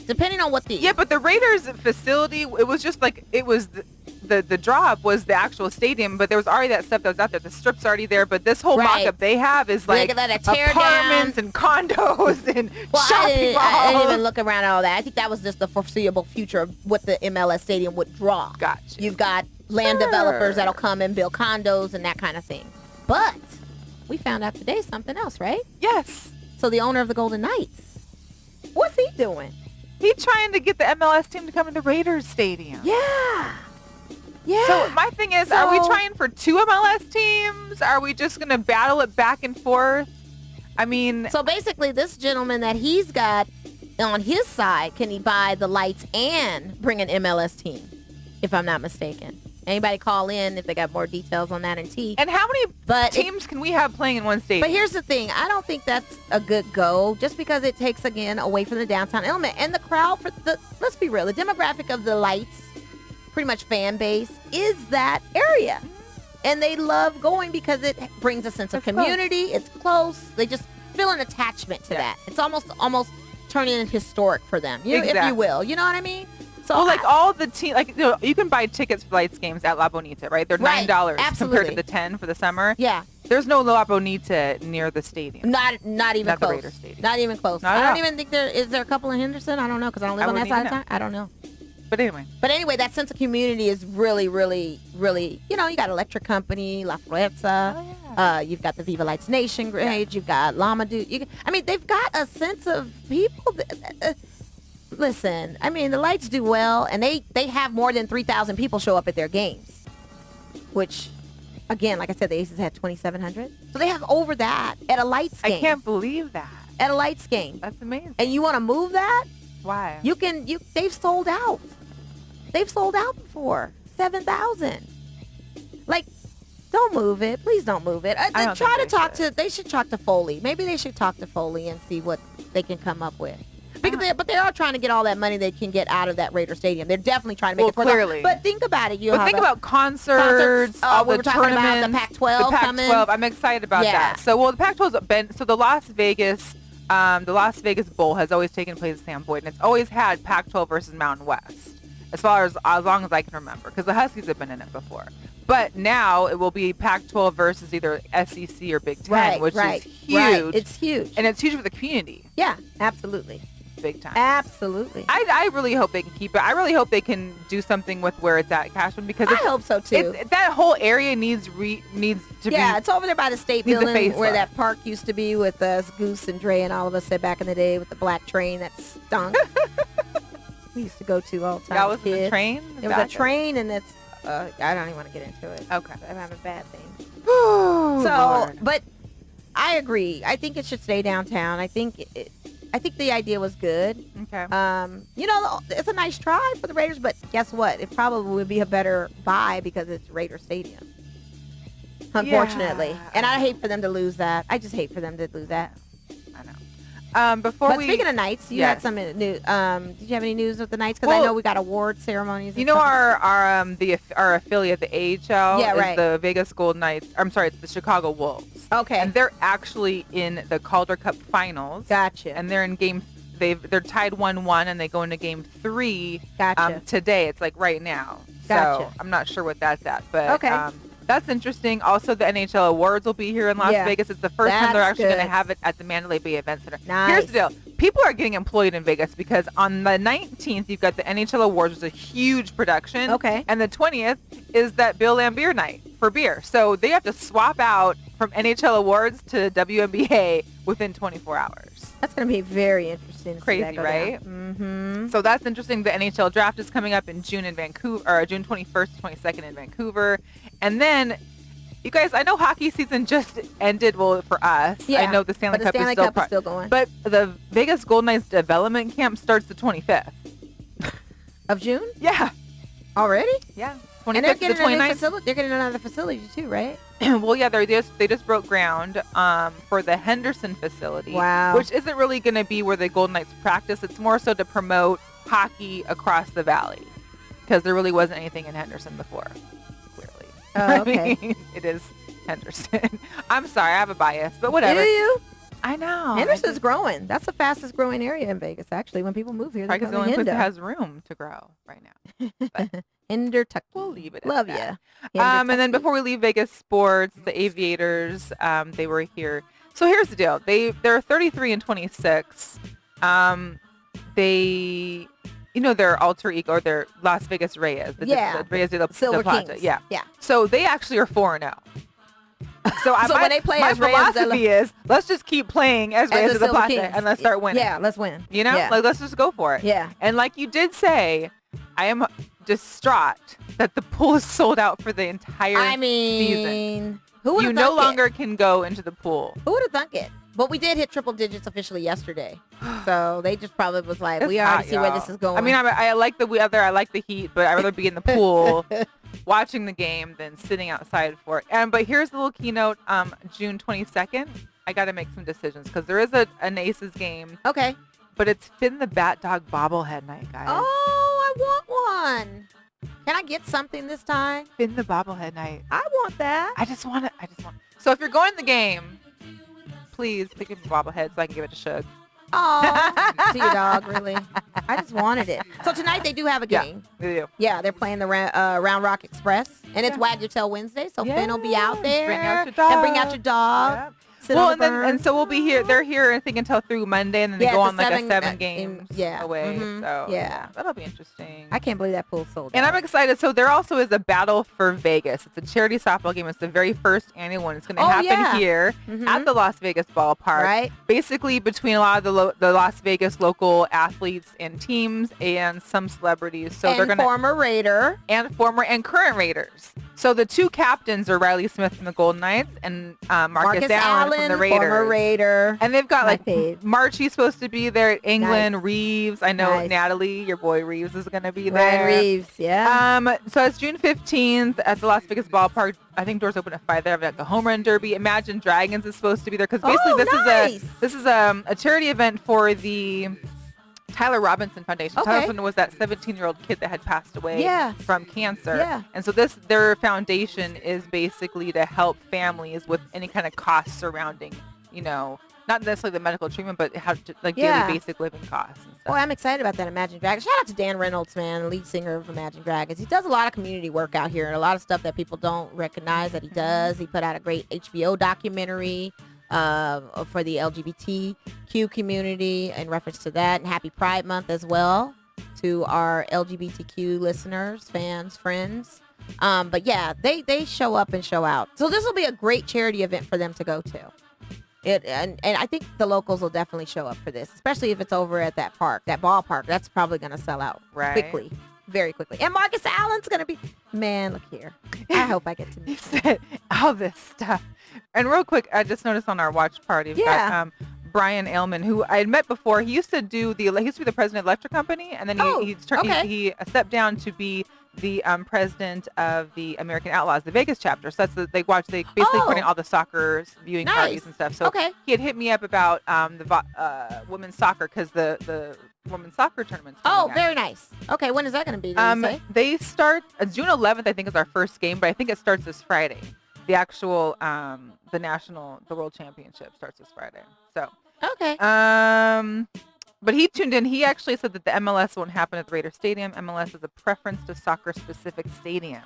S2: Depending on what the...
S3: Yeah, but the Raiders facility, it was just like, it was the drop was the actual stadium, but there was already that stuff that was out there. The strip's already there, but this whole mock-up they have is like apartments and condos and shopping malls.
S2: I didn't even look around at all that. I think that was just the foreseeable future of what the MLS stadium would draw.
S3: Gotcha.
S2: You've got land developers that'll come and build condos and that kind of thing. But we found out today something else, right?
S3: Yes.
S2: So the owner of the Golden Knights, what's he doing?
S3: He's trying to get the MLS team to come to the Raiders Stadium.
S2: Yeah. Yeah.
S3: So my thing is, are we trying for 2 MLS teams? Are we just going to battle it back and forth? I mean...
S2: So basically, this gentleman that he's got on his side, can he buy the Lights and bring an MLS team, if I'm not mistaken? Anybody call in if they got more details on that and T.
S3: And how many teams can we have playing in one stadium?
S2: But here's the thing. I don't think that's a good go just because it takes, again, away from the downtown element. And the crowd, let's be real, the demographic of the Lights, pretty much fan base, is that area. And they love going because it brings a sense of community. It's close. They just feel an attachment to that. It's almost turning it historic for them, if you will. You know what I mean? So
S3: all the team, you can buy tickets for Lights games at La Bonita, right? They're $9 compared to the $10 for the summer.
S2: Yeah.
S3: There's no La Bonita near the stadium.
S2: Not even close.
S3: The Raiders stadium.
S2: Not even close. I don't even think is there a couple in Henderson? I don't know because I don't live on that side of town. I don't know.
S3: But anyway,
S2: that sense of community is really, really, really, you got Electric Company, La Fuerza, you've got the Viva Lights Nation grade, you've got Llama Dude. They've got a sense of people. Listen, the Lights do well, and they have more than 3,000 people show up at their games, which, again, like I said, the Aces had 2,700. So they have over that at a Lights game.
S3: I can't believe that.
S2: At a Lights game.
S3: That's amazing.
S2: And you want to move that?
S3: Why?
S2: They've sold out. They've sold out before. 7,000. Don't move it. Please don't move it. They should talk to Foley. Maybe they should talk to Foley and see what they can come up with. But they are trying to get all that money they can get out of that Raider Stadium. They're definitely trying to make it for
S3: clearly.
S2: But think about it.
S3: Think about concerts, all the tournaments,
S2: about the Pac-12 coming.
S3: I'm excited about that. So, the Pac-12's been, so the Las Vegas Bowl has always taken place at Sam Boyd, and it's always had Pac-12 versus Mountain West, as long as I can remember, because the Huskies have been in it before. But now it will be Pac-12 versus either SEC or Big Ten, which is huge.
S2: Right. It's huge.
S3: And it's huge for the community.
S2: Yeah, absolutely.
S3: Big time.
S2: Absolutely.
S3: I really hope they can keep it. I really hope they can do something with where it's at, Cashman, because
S2: I hope so too.
S3: That whole area needs to be.
S2: Yeah, it's over there by the state building where that park used to be with us, Goose and Dre and all of us said back in the day with the black train that stunk. We used to go to all the time.
S3: That was the train?
S2: It was a train, and it's, I don't even want to get into it.
S3: Okay.
S2: I'm having a bad thing.
S3: Lord.
S2: But I agree. I think it should stay downtown. I think the idea was good.
S3: Okay.
S2: It's a nice try for the Raiders, but guess what? It probably would be a better buy because it's Raider Stadium. Unfortunately.
S3: Yeah.
S2: And I hate for them to lose that. I just hate for them to lose that.
S3: I know.
S2: Speaking of Knights, you had some news. Did you have any news with the Knights? Because I know we got award ceremonies.
S3: Our affiliate, the AHL, is the Vegas Golden Knights. I'm sorry, it's the Chicago Wolves.
S2: Okay.
S3: And they're actually in the Calder Cup Finals.
S2: Gotcha.
S3: And they're in they're tied 1-1, and they go into game 3 today. It's right now.
S2: Gotcha.
S3: So I'm not sure what that's at, but
S2: okay.
S3: That's interesting. Also, the NHL Awards will be here in Las Vegas. It's the first time they're actually going to have it at the Mandalay Bay Event Center.
S2: Nice.
S3: Here's the deal. People are getting employed in Vegas because on the 19th, you've got the NHL Awards, which is a huge production.
S2: Okay.
S3: And the 20th is that Bill Lambier night for beer. So they have to swap out from NHL Awards to WNBA within 24 hours.
S2: That's going to be very interesting.
S3: Crazy, right?
S2: Mm-hmm.
S3: So that's interesting. The NHL draft is coming up in June in Vancouver, or June 21st to 22nd in Vancouver. And then, you guys, I know hockey season just ended, for us.
S2: Yeah,
S3: I know the Stanley Cup
S2: is still going.
S3: But the Vegas Golden Knights development camp starts the 25th.
S2: Of June?
S3: Yeah.
S2: Already?
S3: Yeah.
S2: 25th and they're getting a new facility. They're getting another facility too, right?
S3: Well, yeah, they just broke ground for the Henderson facility.
S2: Wow.
S3: Which isn't really going to be where the Golden Knights practice. It's more so to promote hockey across the valley, because there really wasn't anything in Henderson before. Clearly.
S2: Oh, okay.
S3: I mean, it is Henderson. I'm sorry, I have a bias, but whatever.
S2: Do you?
S3: I know.
S2: Henderson's growing. That's the fastest growing area in Vegas, actually. When people move here, they're
S3: the only place that has room to grow right now. But
S2: Hendertucky.
S3: We'll leave it.
S2: Love
S3: ya.
S2: And
S3: then before we leave Vegas sports, the Aviators, they were here. So here's the deal. They're 33-26. They, their alter ego, or their Las Vegas Reyes. The Reyes de la Plata.
S2: Kings.
S3: Yeah.
S2: Yeah.
S3: So they actually are 4-0. So
S2: when they play
S3: my
S2: as Reyes
S3: philosophy is, let's just keep playing as Reyes de la Plata and let's start winning.
S2: Yeah, let's win.
S3: Let's just go for it.
S2: Yeah.
S3: And like you did say, I am distraught that the pool is sold out for the entire season.
S2: Who would have
S3: no longer can go into the pool.
S2: Who would have thunk it? But we did hit triple digits officially yesterday. So they just probably was like,
S3: it's
S2: we already see where this is going.
S3: I mean, I like the weather. I like the heat, but I'd rather be in the pool watching the game than sitting outside for it. But here's the little keynote. June 22nd. I got to make some decisions because there is an Aces game.
S2: Okay.
S3: But it's Finn the Bat Dog bobblehead night, guys.
S2: Oh, I want one. Can I get something this time?
S3: Finn the bobblehead night.
S2: I want that.
S3: I just want it. So if you're going to the game, please pick up a bobblehead so I can give it to Shug.
S2: Oh, to your dog, really? I just wanted it. So tonight they do have a game.
S3: Yeah, they do.
S2: Yeah, they're playing the Round Rock Express, and it's Wag Your Tail Wednesday. So Finn will be out there.
S3: Bring out your dog.
S2: And bring out your dog.
S3: Yep.
S2: Sit on the berm.
S3: And so we'll be here. They're here, I think, until through Monday, and then they go on like a 7 games away.
S2: Mm-hmm.
S3: So
S2: yeah,
S3: that'll be interesting.
S2: I can't believe that pool sold out.
S3: And I'm excited. So there also is a Battle for Vegas. It's a charity softball game. It's the very first annual one. It's going to happen here at the Las Vegas ballpark.
S2: Right.
S3: Basically between a lot of the Las Vegas local athletes and teams and some celebrities. So they're going to
S2: former Raider
S3: and current Raiders. So the 2 captains are Riley Smith from the Golden Knights and Marcus Allen from the Raiders.
S2: Former Raider.
S3: And they've got Marchie's supposed to be there. England,
S2: Nice.
S3: Reeves. I know
S2: Nice.
S3: Natalie, your boy Reeves, is going to be
S2: Ryan
S3: there.
S2: Reeves, yeah.
S3: So it's June 15th at the Las Vegas ballpark. I think doors open at 5 there. I've got the home run derby. Imagine Dragons is supposed to be there because basically this is a charity event for the Tyler Robinson Foundation.
S2: Okay.
S3: Tyler Robinson was that 17-year-old kid that had passed away from cancer.
S2: Yeah.
S3: And so their foundation is basically to help families with any kind of costs surrounding, not necessarily the medical treatment, but how to, daily basic living costs and stuff.
S2: Boy, I'm excited about that Imagine Dragons. Shout out to Dan Reynolds, man, lead singer of Imagine Dragons. He does a lot of community work out here and a lot of stuff that people don't recognize that he does. He put out a great HBO documentary for the LGBTQ community in reference to that, and Happy Pride Month as well to our LGBTQ listeners, fans, friends. But yeah, they show up and show out. So this will be a great charity event for them to go to. And I think the locals will definitely show up for this, especially if it's over at that ballpark. That's probably going to sell out quickly, very quickly. And Marcus Allen's going to be, man, look here. I hope I get to meet
S3: him. Said all this stuff. And real quick, I just noticed on our watch party, we've got Brian Ailman, who I had met before. He used to be the president of Electric Company, and then he stepped down to be the president of the American Outlaws, the Vegas chapter. So that's they basically putting all the soccer viewing parties and stuff. So he had hit me up about the women's soccer because the women's soccer tournament's coming up.
S2: Very nice. Okay, when is that going to be?
S3: They start June 11th, I think, is our first game, but I think it starts this Friday. The actual the World Championship starts this Friday. So
S2: okay.
S3: But he tuned in. He actually said that the MLS won't happen at the Raider Stadium. MLS has a preference to soccer-specific stadiums.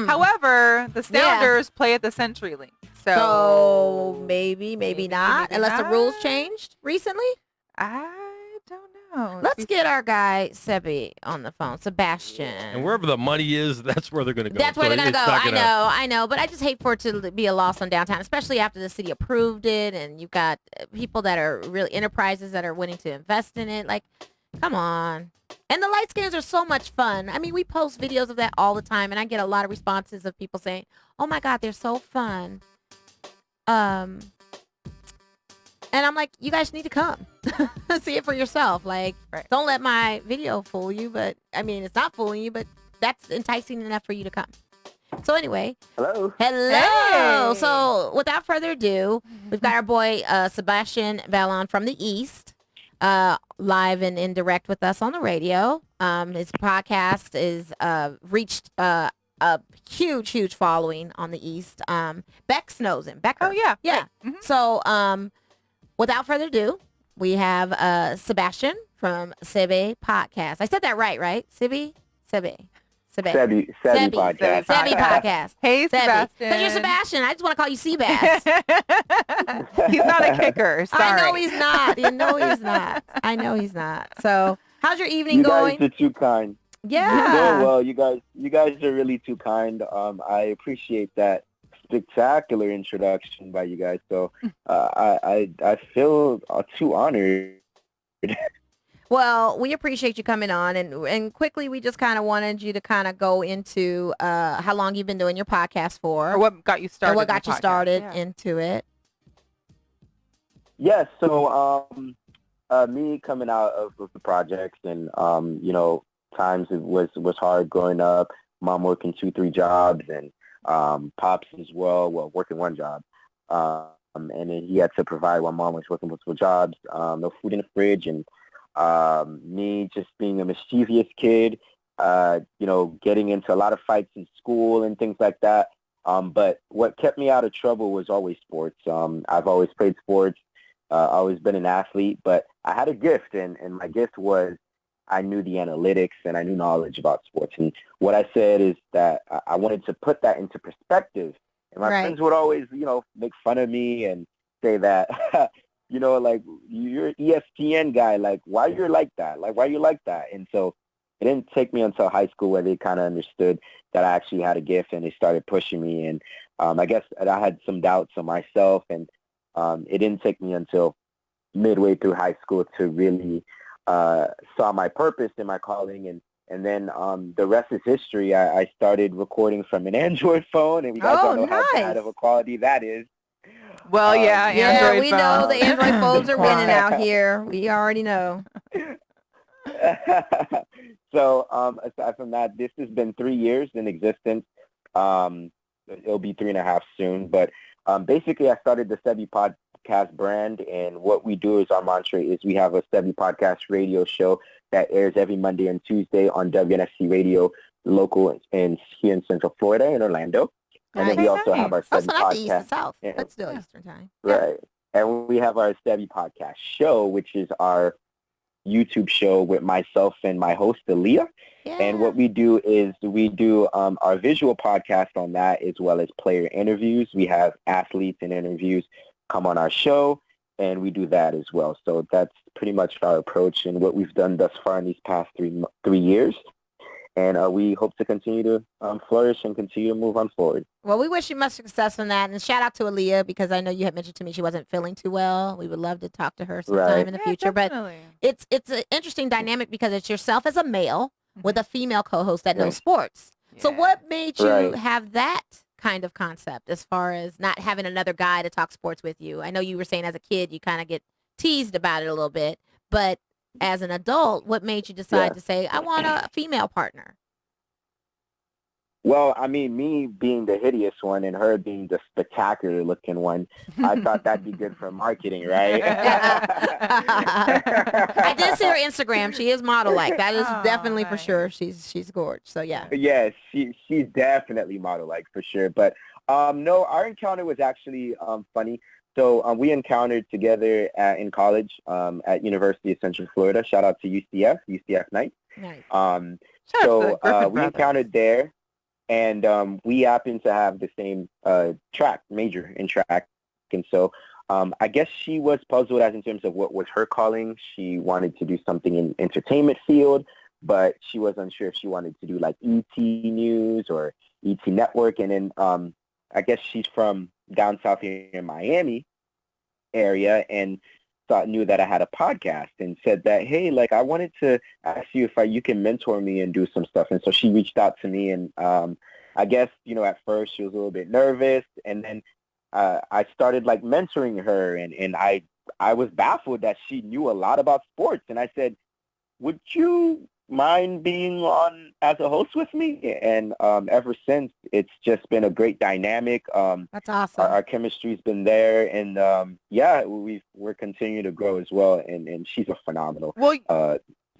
S3: However, the Sounders play at the CenturyLink. So maybe not, unless the rules changed recently. I don't know.
S2: Let's get our guy Sebi on the phone, Sebastien.
S4: And wherever the money is, that's where they're going to go.
S2: That's where they're going to go. I know. But I just hate for it to be a loss on downtown, especially after the city approved it. And you've got people that are really enterprises that are willing to invest in it. Like, come on. And the light skins are so much fun. I mean, we post videos of that all the time. And I get a lot of responses of people saying, oh, my God, they're so fun. And I'm like, you guys need to come see it for yourself. Like, don't let my video fool you. But I mean, it's not fooling you, but that's enticing enough for you to come. So anyway.
S5: Hello.
S2: Hey. So without further ado, we've got our boy Sebastien Balan from the East, live and in direct with us on the radio. His podcast is reached a huge following on the East. Bex knows him. Becker.
S3: Oh yeah.
S2: Yeah.
S3: Right. Mm-hmm.
S2: So without further ado, we have Sebastien from SebysPodcast. I said that right? Sebi
S5: Podcast.
S2: Sebi Podcast.
S3: Hey, Sebastien.
S2: Because you're Sebastien. I just want to call you Seabass.
S3: He's not a kicker. Sorry.
S2: I know he's not. So how's your evening going?
S5: You guys are too kind.
S2: Yeah.
S5: Well, you guys are really too kind. I appreciate that spectacular introduction by you guys. So I feel too honored.
S2: Well, we appreciate you coming on, and quickly we just kind of wanted you to kind of go into how long you've been doing your podcast for,
S3: or what got you started,
S2: into it.
S5: Yes. So me coming out of the projects and times it was hard growing up. mom working 2-3 jobs, and pops as well, working one job. And then he had to provide while mom was working multiple jobs, no food in the fridge, and me just being a mischievous kid, getting into a lot of fights in school and things like that. But what kept me out of trouble was always sports. I've always played sports, always been an athlete, but I had a gift, and my gift was I knew the analytics and I knew knowledge about sports. And what I said is that I wanted to put that into perspective. And my friends would always, make fun of me and say that, like, you're an ESPN guy. Like, why you're like that? Like, why you like that? And so it didn't take me until high school where they kind of understood that I actually had a gift, and they started pushing me. And I guess I had some doubts on myself, and it didn't take me until midway through high school to really saw my purpose and my calling, and then the rest is history. I started recording from an Android phone, and we guys don't know how bad of a quality that is.
S3: Well, Android
S2: we
S3: phone.
S2: know the Android phones are winning out here. We already know.
S5: So aside from that, this has been 3 years in existence. It'll be 3.5 soon, but basically I started the SebysPodcast brand, and what we do is our mantra is we have a SebysPodcast radio show that airs every Monday and Tuesday on WNFC radio, local here in Central Florida in Orlando. And then we also have our
S2: Sebby
S5: Podcast.
S2: East and South.
S5: Yeah.
S2: That's still Eastern time.
S5: Right. And we have our SebysPodcast show, which is our YouTube show with myself and my host, Aaliyah.
S2: Yeah.
S5: And what we do is we do our visual podcast on that, as well as player interviews. We have athletes and interviews come on our show, and we do that as well. So that's pretty much our approach and what we've done thus far in these past 3 years. And we hope to continue to flourish and continue to move on forward.
S2: Well, we wish you much success on that. And shout out to Aaliyah, because I know you had mentioned to me she wasn't feeling too well. We would love to talk to her sometime in the future.
S3: Definitely.
S2: But it's an interesting dynamic because it's yourself as a male with a female co-host that knows sports.
S3: Yeah.
S2: So what made you have that kind of concept as far as not having another guy to talk sports with you? I know you were saying as a kid you kind of get teased about it a little bit, but as an adult, what made you decide to say, I want a female partner?
S5: Well, I mean, me being the hideous one and her being the spectacular looking one, I thought that'd be good for marketing, right?
S2: I did see her Instagram. She is model-like. That is definitely for sure. She's gorgeous. So, yeah.
S5: Yes, she's definitely model-like for sure. But, no, our encounter was actually funny. So we encountered together in college at University of Central Florida. Shout out to UCF Knights.
S2: Nice.
S5: So we encountered there. And we happen to have the same major in track. And so I guess she was puzzled as in terms of what was her calling. She wanted to do something in entertainment field, but she was unsure if she wanted to do like ET News or ET Network. And then I guess she's from down south here in Miami area, and knew that I had a podcast and said that, hey, like I wanted to ask you if you can mentor me and do some stuff. And so she reached out to me, and I guess, at first she was a little bit nervous, and then I started like mentoring her, and I was baffled that she knew a lot about sports. And I said, would you mind being on as a host with me? And ever since, it's just been a great dynamic.
S2: That's awesome.
S5: Our chemistry's been there, and we're continuing to grow as well. And she's a phenomenal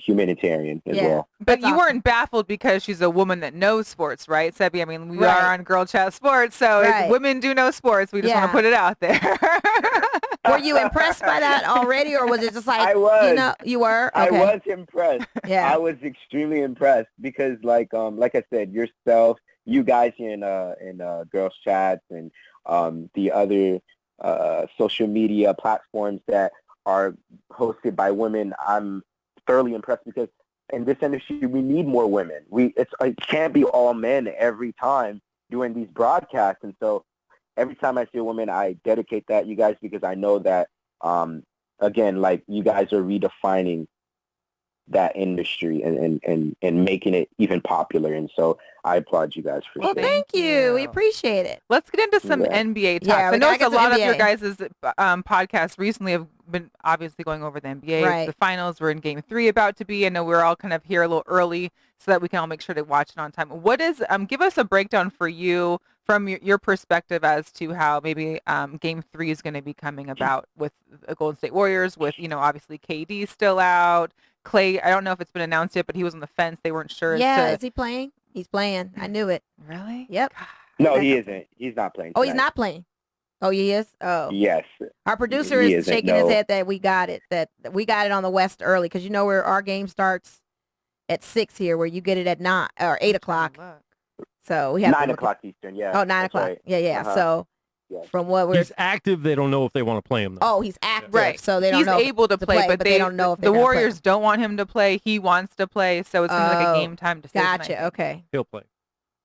S5: humanitarian as well.
S3: But you weren't baffled because she's a woman that knows sports, right, Sebby? I mean, we are on Girl Chat Sports, so women do know sports. We just want to put it out there.
S2: Were you impressed by that already, or was it just like,
S5: I was.
S2: You were? Okay.
S5: I was impressed.
S2: Yeah.
S5: I was extremely impressed because, like I said, yourself, you guys in Girls Chats and the other social media platforms that are hosted by women, I'm thoroughly impressed because in this industry we need more women. It can't be all men every time doing these broadcasts, and so every time I see a woman, I dedicate that you guys because I know that again, like you guys are redefining that industry and making it even popular. And so I applaud you guys for
S2: Well,
S5: sure.
S2: thank you. We appreciate it.
S3: Let's get into some
S5: Yeah.
S3: NBA talk.
S2: Yeah,
S3: I
S2: we
S3: know
S2: gotta
S3: a
S2: get
S3: lot
S2: some
S3: of your
S2: NBA.
S3: guys' podcasts recently have been obviously going over the NBA.
S2: Right.
S3: It's the finals. We're in game 3 about to be. I know we're all kind of here a little early so that we can all make sure to watch it on time. What is, give us a breakdown for you from your perspective as to how maybe game 3 is going to be coming about with the Golden State Warriors with, obviously KD still out. Klay, I don't know if it's been announced yet, but he was on the fence. They weren't sure.
S2: Yeah, is he playing? He's playing. I knew it.
S3: Really?
S2: Yep.
S5: No, he isn't. He's not playing
S2: Oh, he's
S5: tonight.
S2: not playing. Oh, he is? Oh.
S5: Yes.
S2: Our producer
S5: He
S2: is
S5: isn't,
S2: shaking his
S5: no.
S2: head that we got it, on the West early because where our game starts at 6 here, where you get it at 9 or 8 o'clock. So we have
S5: 9 o'clock Eastern, yeah.
S2: Oh, 9
S5: That's
S2: o'clock.
S5: right.
S2: Yeah.
S5: Uh-huh.
S2: So
S5: Yes.
S2: from what we're
S4: He's active. They don't know if they want to play him, though.
S2: Oh, he's active.
S3: Right.
S2: So they don't know.
S3: He's able to play, but
S2: they don't know if
S3: the
S2: they're
S3: Warriors don't want him to play. He wants to play, so it's going to be like a game time decision.
S2: Gotcha. Okay.
S4: He'll play.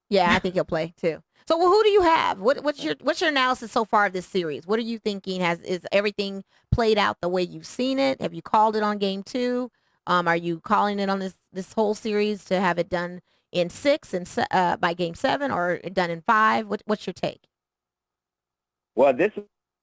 S2: Yeah, I think he'll play too. So, who do you have? What's your analysis so far of this series? What are you thinking? Is everything played out the way you've seen it? Have you called it on game 2? Are you calling it on this whole series to have it done in 6 and by game 7, or done in 5? What's your take?
S5: Well, this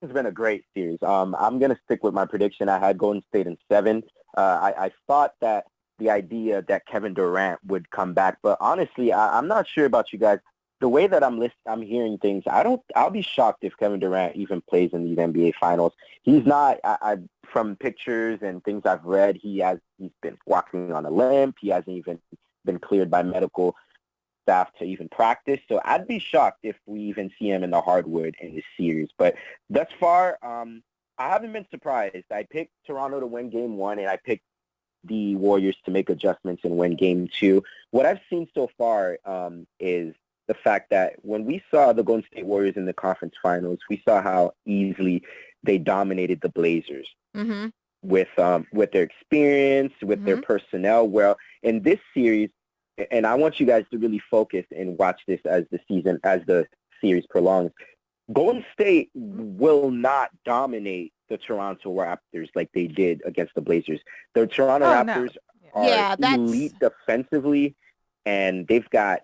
S5: has been a great series. I'm going to stick with my prediction. I had Golden State in 7. I thought that the idea that Kevin Durant would come back, but honestly, I'm not sure about you guys. The way that I'm hearing things, I'll be shocked if Kevin Durant even plays in these NBA Finals. He's not. From pictures and things I've read, he's been walking on a limp. He hasn't even been cleared by medical staff to even practice. So I'd be shocked if we even see him in the hardwood in this series. But thus far, I haven't been surprised. I picked Toronto to win game 1, and I picked the Warriors to make adjustments and win game 2. What I've seen so far is the fact that when we saw the Golden State Warriors in the conference finals, we saw how easily they dominated the Blazers with their experience, with their personnel. Well, in this series, and I want you guys to really focus and watch this as the series prolongs, Golden State will not dominate the Toronto Raptors like they did against the Blazers. The Toronto Raptors are elite defensively, and they've got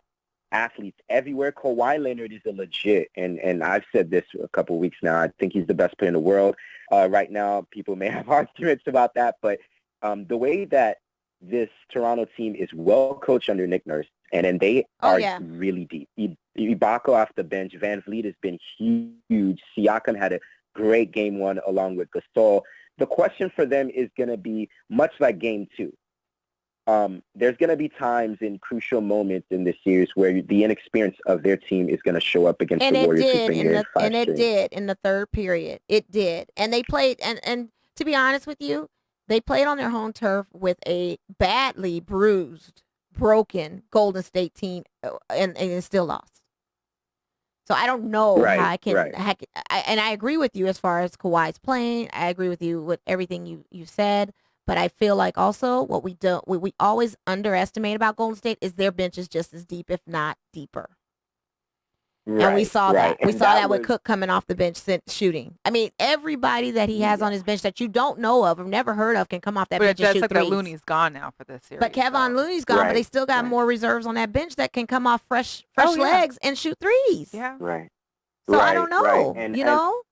S5: athletes everywhere. Kawhi Leonard is a legit, and I've said this for a couple of weeks now. I think he's the best player in the world. Right now, people may have arguments about that, but the way that this Toronto team is well coached under Nick Nurse, and then they are really deep. Ibaka off the bench. Van Vliet has been huge. Siakam had a great game 1 along with Gasol. The question for them is going to be much like game 2. There's going to be times in crucial moments in this series where the inexperience of their team is going to show up against the Warriors.
S2: It did in the third period. It did. And they played, and to be honest with you, they played on their home turf with a badly bruised, broken Golden State team, and it still lost. So I don't know how I can, and I agree with you as far as Kawhi's playing. I agree with you with everything you said. But I feel like also what we always underestimate about Golden State is their bench is just as deep, if not deeper. And we saw that. We saw that with Cook coming off the bench shooting. I mean, everybody that he has on his bench that you don't know of or never heard of can come off that bench and shoot threes. But
S3: Looney's gone now for this series.
S2: But Kevon Looney's gone, but they still got more reserves on that bench that can come off fresh legs and shoot threes.
S3: Yeah.
S5: Right.
S2: So I don't know.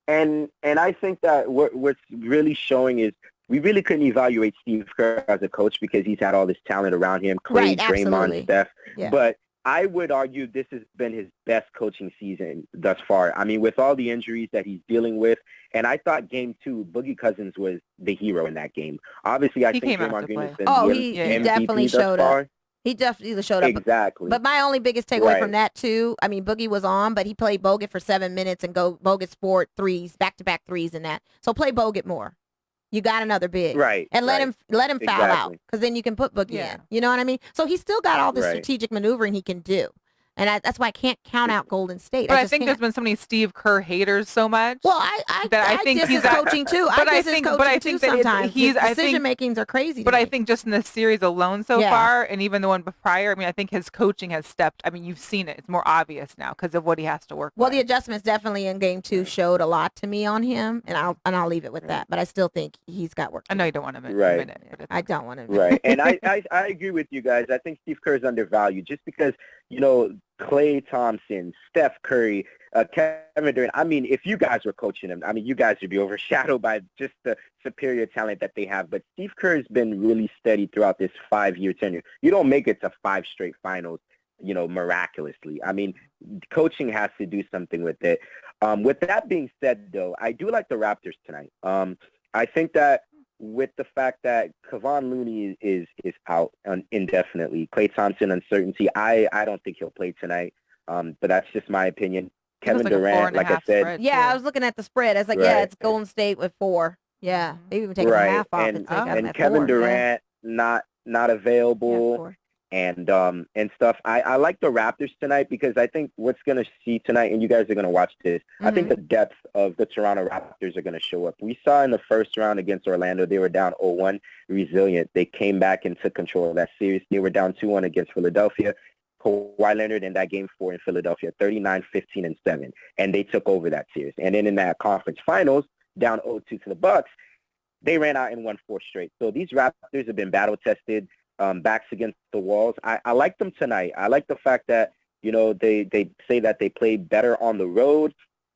S5: And I think that what's really showing is we really couldn't evaluate Steve Kerr as a coach because he's had all this talent around him, Klay, Draymond, Steph. Yeah. But I would argue this has been his best coaching season thus far. I mean, with all the injuries that he's dealing with, and I thought game 2, Boogie Cousins was the hero in that game. Obviously, I think Draymond Green has been
S2: he definitely showed up. He definitely showed up.
S5: Exactly.
S2: But my only biggest takeaway from that, too, I mean, Boogie was on, but he played Bogut for 7 minutes and Bogut sport threes, back-to-back threes in that. So play Bogut more. You got another big.
S5: Right.
S2: And let him foul out because then you can put Boogie in. You know what I mean? So he's still got all the strategic maneuvering he can do. And that's why I can't count out Golden State.
S3: But I think there's been so many Steve Kerr haters so much.
S2: Well, I think he's coaching too. I think sometimes his decision makings are crazy.
S3: But I think just in the series alone so far, and even the one prior, I mean, I think his coaching has stepped. I mean, you've seen it; it's more obvious now because of what he has to work.
S2: Well,
S3: with.
S2: the adjustments definitely in game 2 showed a lot to me on him, and I'll leave it with that. But I still think he's got work.
S3: I know you don't want to admit it. But
S2: I don't want to.
S5: Right, and I agree with you guys. I think Steve Kerr is undervalued just because Klay Thompson, Steph Curry, Kevin Durant. I mean, if you guys were coaching them, I mean, you guys would be overshadowed by just the superior talent that they have. But Steve Kerr has been really steady throughout this 5-year tenure. You don't make it to 5 straight finals, miraculously. I mean, coaching has to do something with it. With that being said, though, I do like the Raptors tonight. I think that with the fact that Kevon Looney is out indefinitely, Klay Thompson uncertainty, I don't think he'll play tonight. But that's just my opinion. Kevin Durant, like I said.
S2: I was looking at the spread. I was like, it's Golden State with 4. Yeah, maybe even take a half off and take out
S5: Kevin
S2: 4.
S5: Durant not available. And stuff. I like the Raptors tonight because I think what's going to see tonight, and you guys are going to watch this, I think the depth of the Toronto Raptors are going to show up. We saw in the first round against Orlando, they were down 0-1, resilient. They came back and took control of that series. They were down 2-1 against Philadelphia. Kawhi Leonard in that game 4 in Philadelphia, 39-15-7, and they took over that series. And then in that conference finals, down 0-2 to the Bucks, they ran out and won 4 straight. So these Raptors have been battle-tested. Backs against the walls. I like them tonight. I like the fact that, they say that they play better on the road.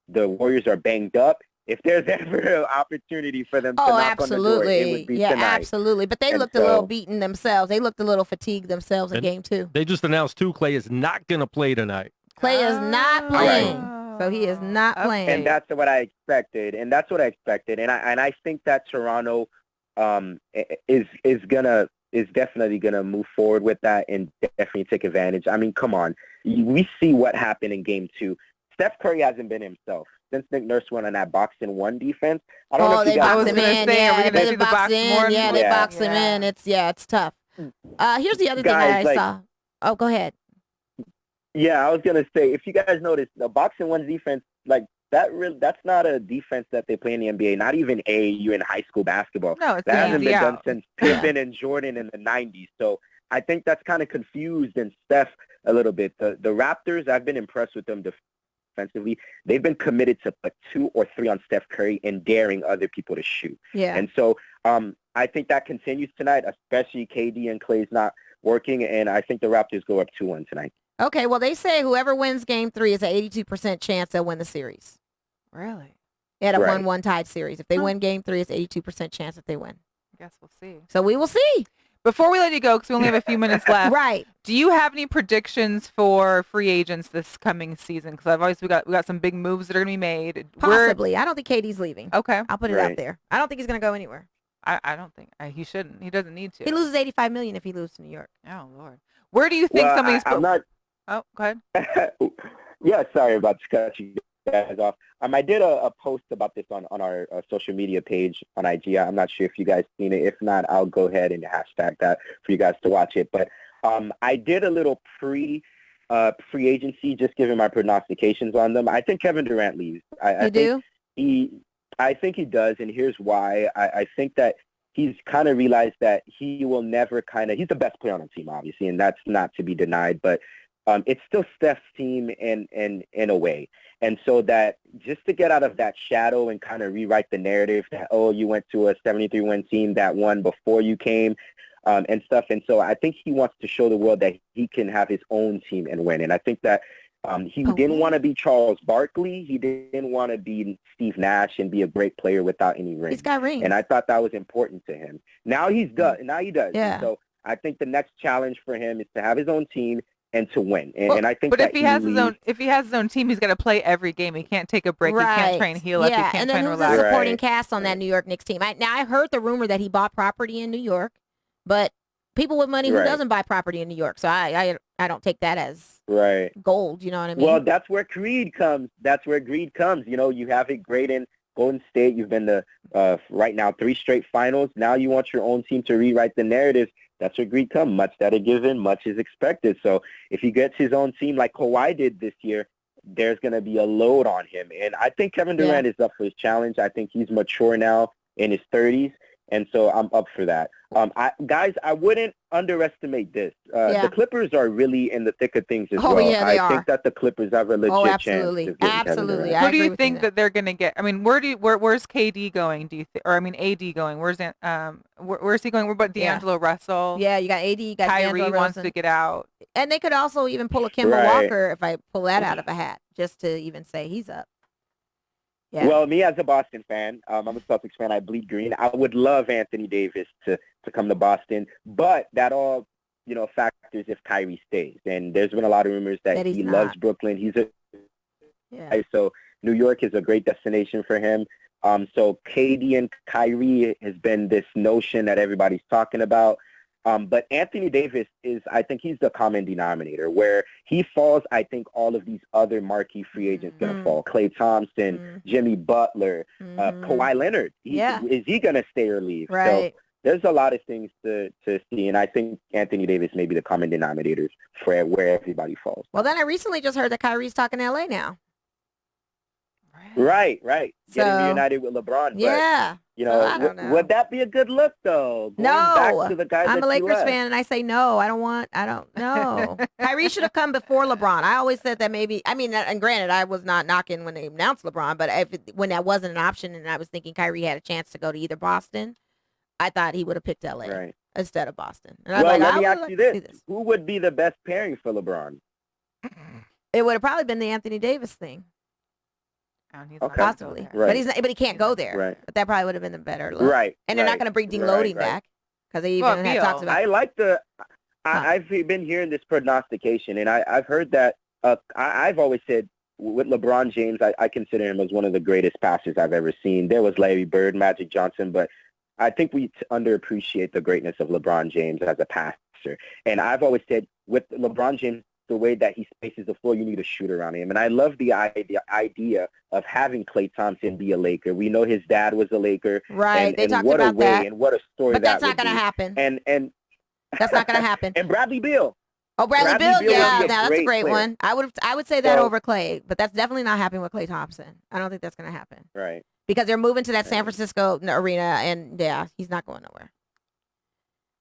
S5: The Warriors are banged up. If there's ever an opportunity for them to knock on the door, it would be tonight.
S2: Absolutely. But they looked a little beaten themselves. They looked a little fatigued themselves in game 2.
S4: They just announced, too, Klay is not going to play tonight.
S2: Klay is not playing. So he is not playing.
S5: And that's what I expected. And I think that Toronto is definitely going to move forward with that and definitely take advantage. I mean, come on. We see what happened in game 2. Steph Curry hasn't been himself since Nick Nurse went on that box-in 1 defense. I don't know if
S2: they box him in.
S3: They box in.
S2: They box him in. It's tough. Here's the other thing that I saw. Oh, go ahead.
S5: Yeah, I was going to say, if you guys notice, the box-in 1 defense, that's not a defense that they play in the NBA, not even AAU in high school basketball.
S3: No, it's
S5: that hasn't been done since Pippen and Jordan in the 90s. So I think that's kind of confused and Steph a little bit. The Raptors, I've been impressed with them defensively. They've been committed to put 2 or 3 on Steph Curry and daring other people to shoot.
S2: Yeah.
S5: And so I think that continues tonight, especially KD and Klay's not working, and I think the Raptors go up 2-1 tonight.
S2: Okay, well, they say whoever wins game 3 is an 82% chance they'll win the series.
S3: Really?
S2: At a 1-1 tied series. If they win game 3, it's 82% chance that they win.
S3: I guess we'll see.
S2: So we will see.
S3: Before we let you go, because we only have a few minutes left.
S2: Right.
S3: Do you have any predictions for free agents this coming season? Because we got some big moves that are going to be made.
S2: Possibly. I don't think KD's leaving.
S3: Okay.
S2: I'll put it out there. I don't think he's going to go anywhere.
S3: I don't think he shouldn't. He doesn't need to.
S2: He loses $85 million if he loses to New York.
S3: Oh Lord. Where do you think somebody's?
S5: I'm not.
S3: Oh, go ahead.
S5: Yeah, sorry about cutting you guys off. I did a post about this on our social media page on IG. I'm not sure if you guys seen it. If not, I'll go ahead and hashtag that for you guys to watch it. But I did a little free agency, just giving my prognostications on them. I think Kevin Durant leaves. I think he does, and here's why. I think that he's kind of realized that he will never he's the best player on the team, obviously, and that's not to be denied, but it's still Steph's team in a way. And so that just to get out of that shadow and kind of rewrite the narrative that, you went to a 73-win team that won before you came and stuff. And so I think he wants to show the world that he can have his own team and win. And I think that he didn't want to be Charles Barkley. He didn't want to be Steve Nash and be a great player without any rings.
S2: He's got rings.
S5: And I thought that was important to him. Now he does.
S2: Yeah.
S5: And so I think the next challenge for him is to have his own team and to win. And I think
S3: but
S5: that
S3: if he has his own team, he's got to play every game. He can't take a break.
S2: Right.
S3: He can't train heel up. He can't
S2: and then who's the supporting cast on that New York Knicks team? I heard the rumor that he bought property in New York, but people with money who doesn't buy property in New York. So I don't take that as gold. You know what I mean?
S5: Well, that's where greed comes. You know, you have it great in Golden State, you've been to right now 3 straight finals. Now you want your own team to rewrite the narrative. That's where greed comes. Much that is given, much is expected. So if he gets his own team like Kawhi did this year, there's going to be a load on him. And I think Kevin Durant is up for his challenge. I think he's mature now in his 30s. And so I'm up for that. Guys, I wouldn't underestimate this. The Clippers are really in the thick of things as well.
S2: Yeah, they
S5: I think that the Clippers have a legit chance.
S2: Absolutely.
S3: Who do you think that they're going to get? I mean, where's KD going? Do you or I mean AD going? Where's he going? What about D'Angelo Russell?
S2: Yeah, you got AD. You got
S3: Kyrie
S2: D'Angelo
S3: wants to get out,
S2: and they could also even pull a Kemba Walker if I pull that out of a hat, just to even say he's up. Yeah.
S5: Well, me as a Boston fan, I'm a Celtics fan. I bleed green. I would love Anthony Davis to come to Boston, but that all, factors if Kyrie stays. And there's been a lot of rumors that he loves Brooklyn. So New York is a great destination for him. So KD and Kyrie has been this notion that everybody's talking about. But Anthony Davis I think he's the common denominator. Where he falls, I think all of these other marquee free agents going to fall. Klay Thompson, Jimmy Butler, Kawhi Leonard. Is he going to stay or leave?
S2: Right.
S5: So there's a lot of things to see, and I think Anthony Davis may be the common denominator for where everybody falls.
S2: Well, then I recently just heard that Kyrie's talking to LA now.
S5: Right. Getting reunited with LeBron.
S2: Yeah.
S5: But, would that be a good look, though? Back to the guys
S2: I'm a Lakers fan, and I say no. I don't know. Kyrie should have come before LeBron. I always said that maybe. I mean, and granted, I was not knocking when they announced LeBron, but when that wasn't an option, and I was thinking Kyrie had a chance to go to either Boston, I thought he would have picked LA instead of Boston. And
S5: let me ask you this: who would be the best pairing for LeBron?
S2: It would have probably been the Anthony Davis thing. Possibly, but he can't go there.
S5: Right.
S2: But that probably would have been the better look.
S5: Right.
S2: And they're not going to bring Dean Loading back because they even had talks about.
S5: I like I've been hearing this prognostication, and I've heard that. I've always said with LeBron James, I consider him as one of the greatest passers I've ever seen. There was Larry Bird, Magic Johnson, but I think we underappreciate the greatness of LeBron James as a passer. And I've always said with LeBron James, the way that he spaces the floor, you need a shooter around him. And I love the idea of having Klay Thompson be a Laker. We know his dad was a Laker.
S2: Right. They talked about that.
S5: And what a story
S2: but
S5: that
S2: that's not going to happen.
S5: And
S2: that's not going to happen.
S5: And Bradley Beal.
S2: Oh, Bradley Beal, yeah. Now, that's a great
S5: player.
S2: one. I would say that over Klay, but that's definitely not happening with Klay Thompson. I don't think that's going to happen.
S5: Right.
S2: Because they're moving to that San Francisco arena, and he's not going nowhere.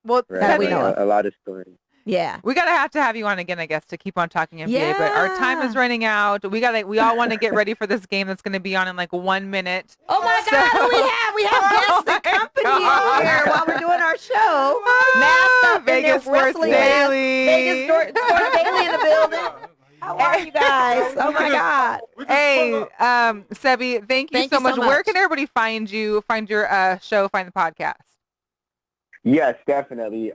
S3: Well,
S2: we know
S5: a lot of stories.
S2: Yeah,
S3: we have to have you on again, I guess, to keep on talking NBA. But our time is running out. We all want to get ready for this game that's going to be on in like 1 minute.
S2: Oh my God, we have guests and company here while we're doing our show. Masked up
S3: Vegas Sports Daily.
S2: Vegas Sports Daily in the building. How are you guys? Oh my God.
S3: Hey, Sebi, thank you so much. Where can everybody find you? Find your show. Find the podcast.
S5: Yes, definitely.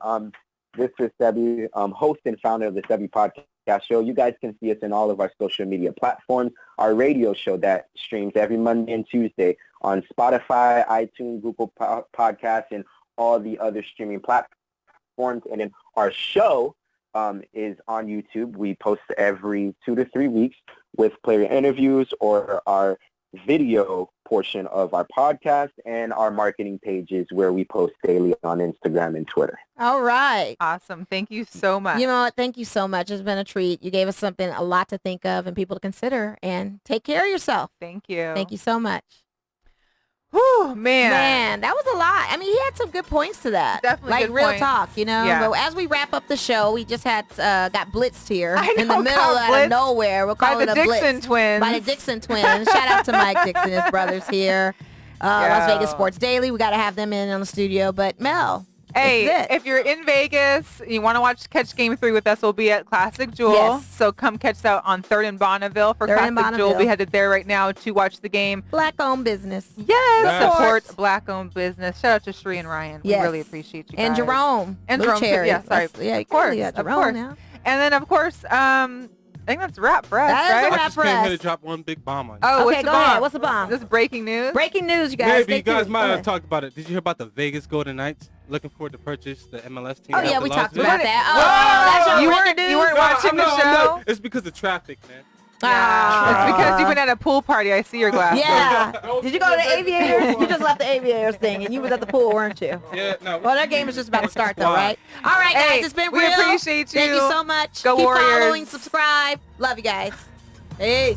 S5: This is Sebi, host and founder of the SebysPodcast show. You guys can see us in all of our social media platforms. Our radio show that streams every Monday and Tuesday on Spotify, iTunes, Google Podcasts, and all the other streaming platforms. And then our show is on YouTube. We post every 2 to 3 weeks with player interviews or our video portion of our podcast and our marketing pages where we post daily on Instagram and Twitter.
S2: All right.
S3: Awesome. Thank you so much.
S2: You know what? Thank you so much. It's been a treat. You gave us a lot to think of and people to consider, and take care of yourself.
S3: Thank you.
S2: Thank you so much.
S3: Whew, man,
S2: that was a lot. I mean, he had some good points to that.
S3: Definitely
S2: like
S3: good
S2: real
S3: points.
S2: talk,
S3: Yeah.
S2: But as we wrap up the show, we just had got blitzed here in the
S3: got
S2: middle out of nowhere. We'll call it a blitz.
S3: By the Dixon twins.
S2: By the Dixon twins. Shout out to Mike Dixon, his brothers here. Las Vegas Sports Daily. We got to have them in the studio. But Mel,
S3: hey, if you're in Vegas, you want to catch Game 3 with us, we'll be at Classic Jewel.
S2: Yes.
S3: So come catch that on 3rd and Bonneville for Classic Jewel. We'll be headed there right now to watch the game.
S2: Black-owned business.
S3: Yes. Support black-owned business. Shout out to Shree and Ryan.
S2: Yes.
S3: We really appreciate you guys.
S2: And Jerome.
S3: And Jerome. Yeah, sorry.
S2: Yeah,
S3: of course.
S2: Jerome now.
S3: And then, of course, I think that's a wrap for us, right?
S6: I just came here to drop one big bomb on you.
S3: Oh,
S2: okay,
S3: what's the
S2: go
S3: bomb?
S2: ahead. What's the bomb?
S3: This is breaking news.
S2: Breaking news, you guys.
S6: Maybe you guys might have talked about it. Did you hear about the Vegas Golden Knights looking forward to purchase the MLS team?
S2: Oh yeah, we talked about that.
S3: Whoa,
S2: that's your
S3: you weren't watching the show.
S6: It's because of traffic, man.
S3: It's because you've been at a pool party. I see your glasses.
S2: Yeah. Did you go to the Aviators? You just left the Aviators thing, and you was at the pool, weren't you?
S6: Yeah, no.
S2: Well, that game is just about to start, though, right? All right, guys,
S3: Hey,
S2: it's been
S3: we
S2: real.
S3: appreciate you.
S2: Thank you so much.
S3: Go
S2: Keep
S3: Warriors.
S2: following, subscribe. Love you guys. Peace.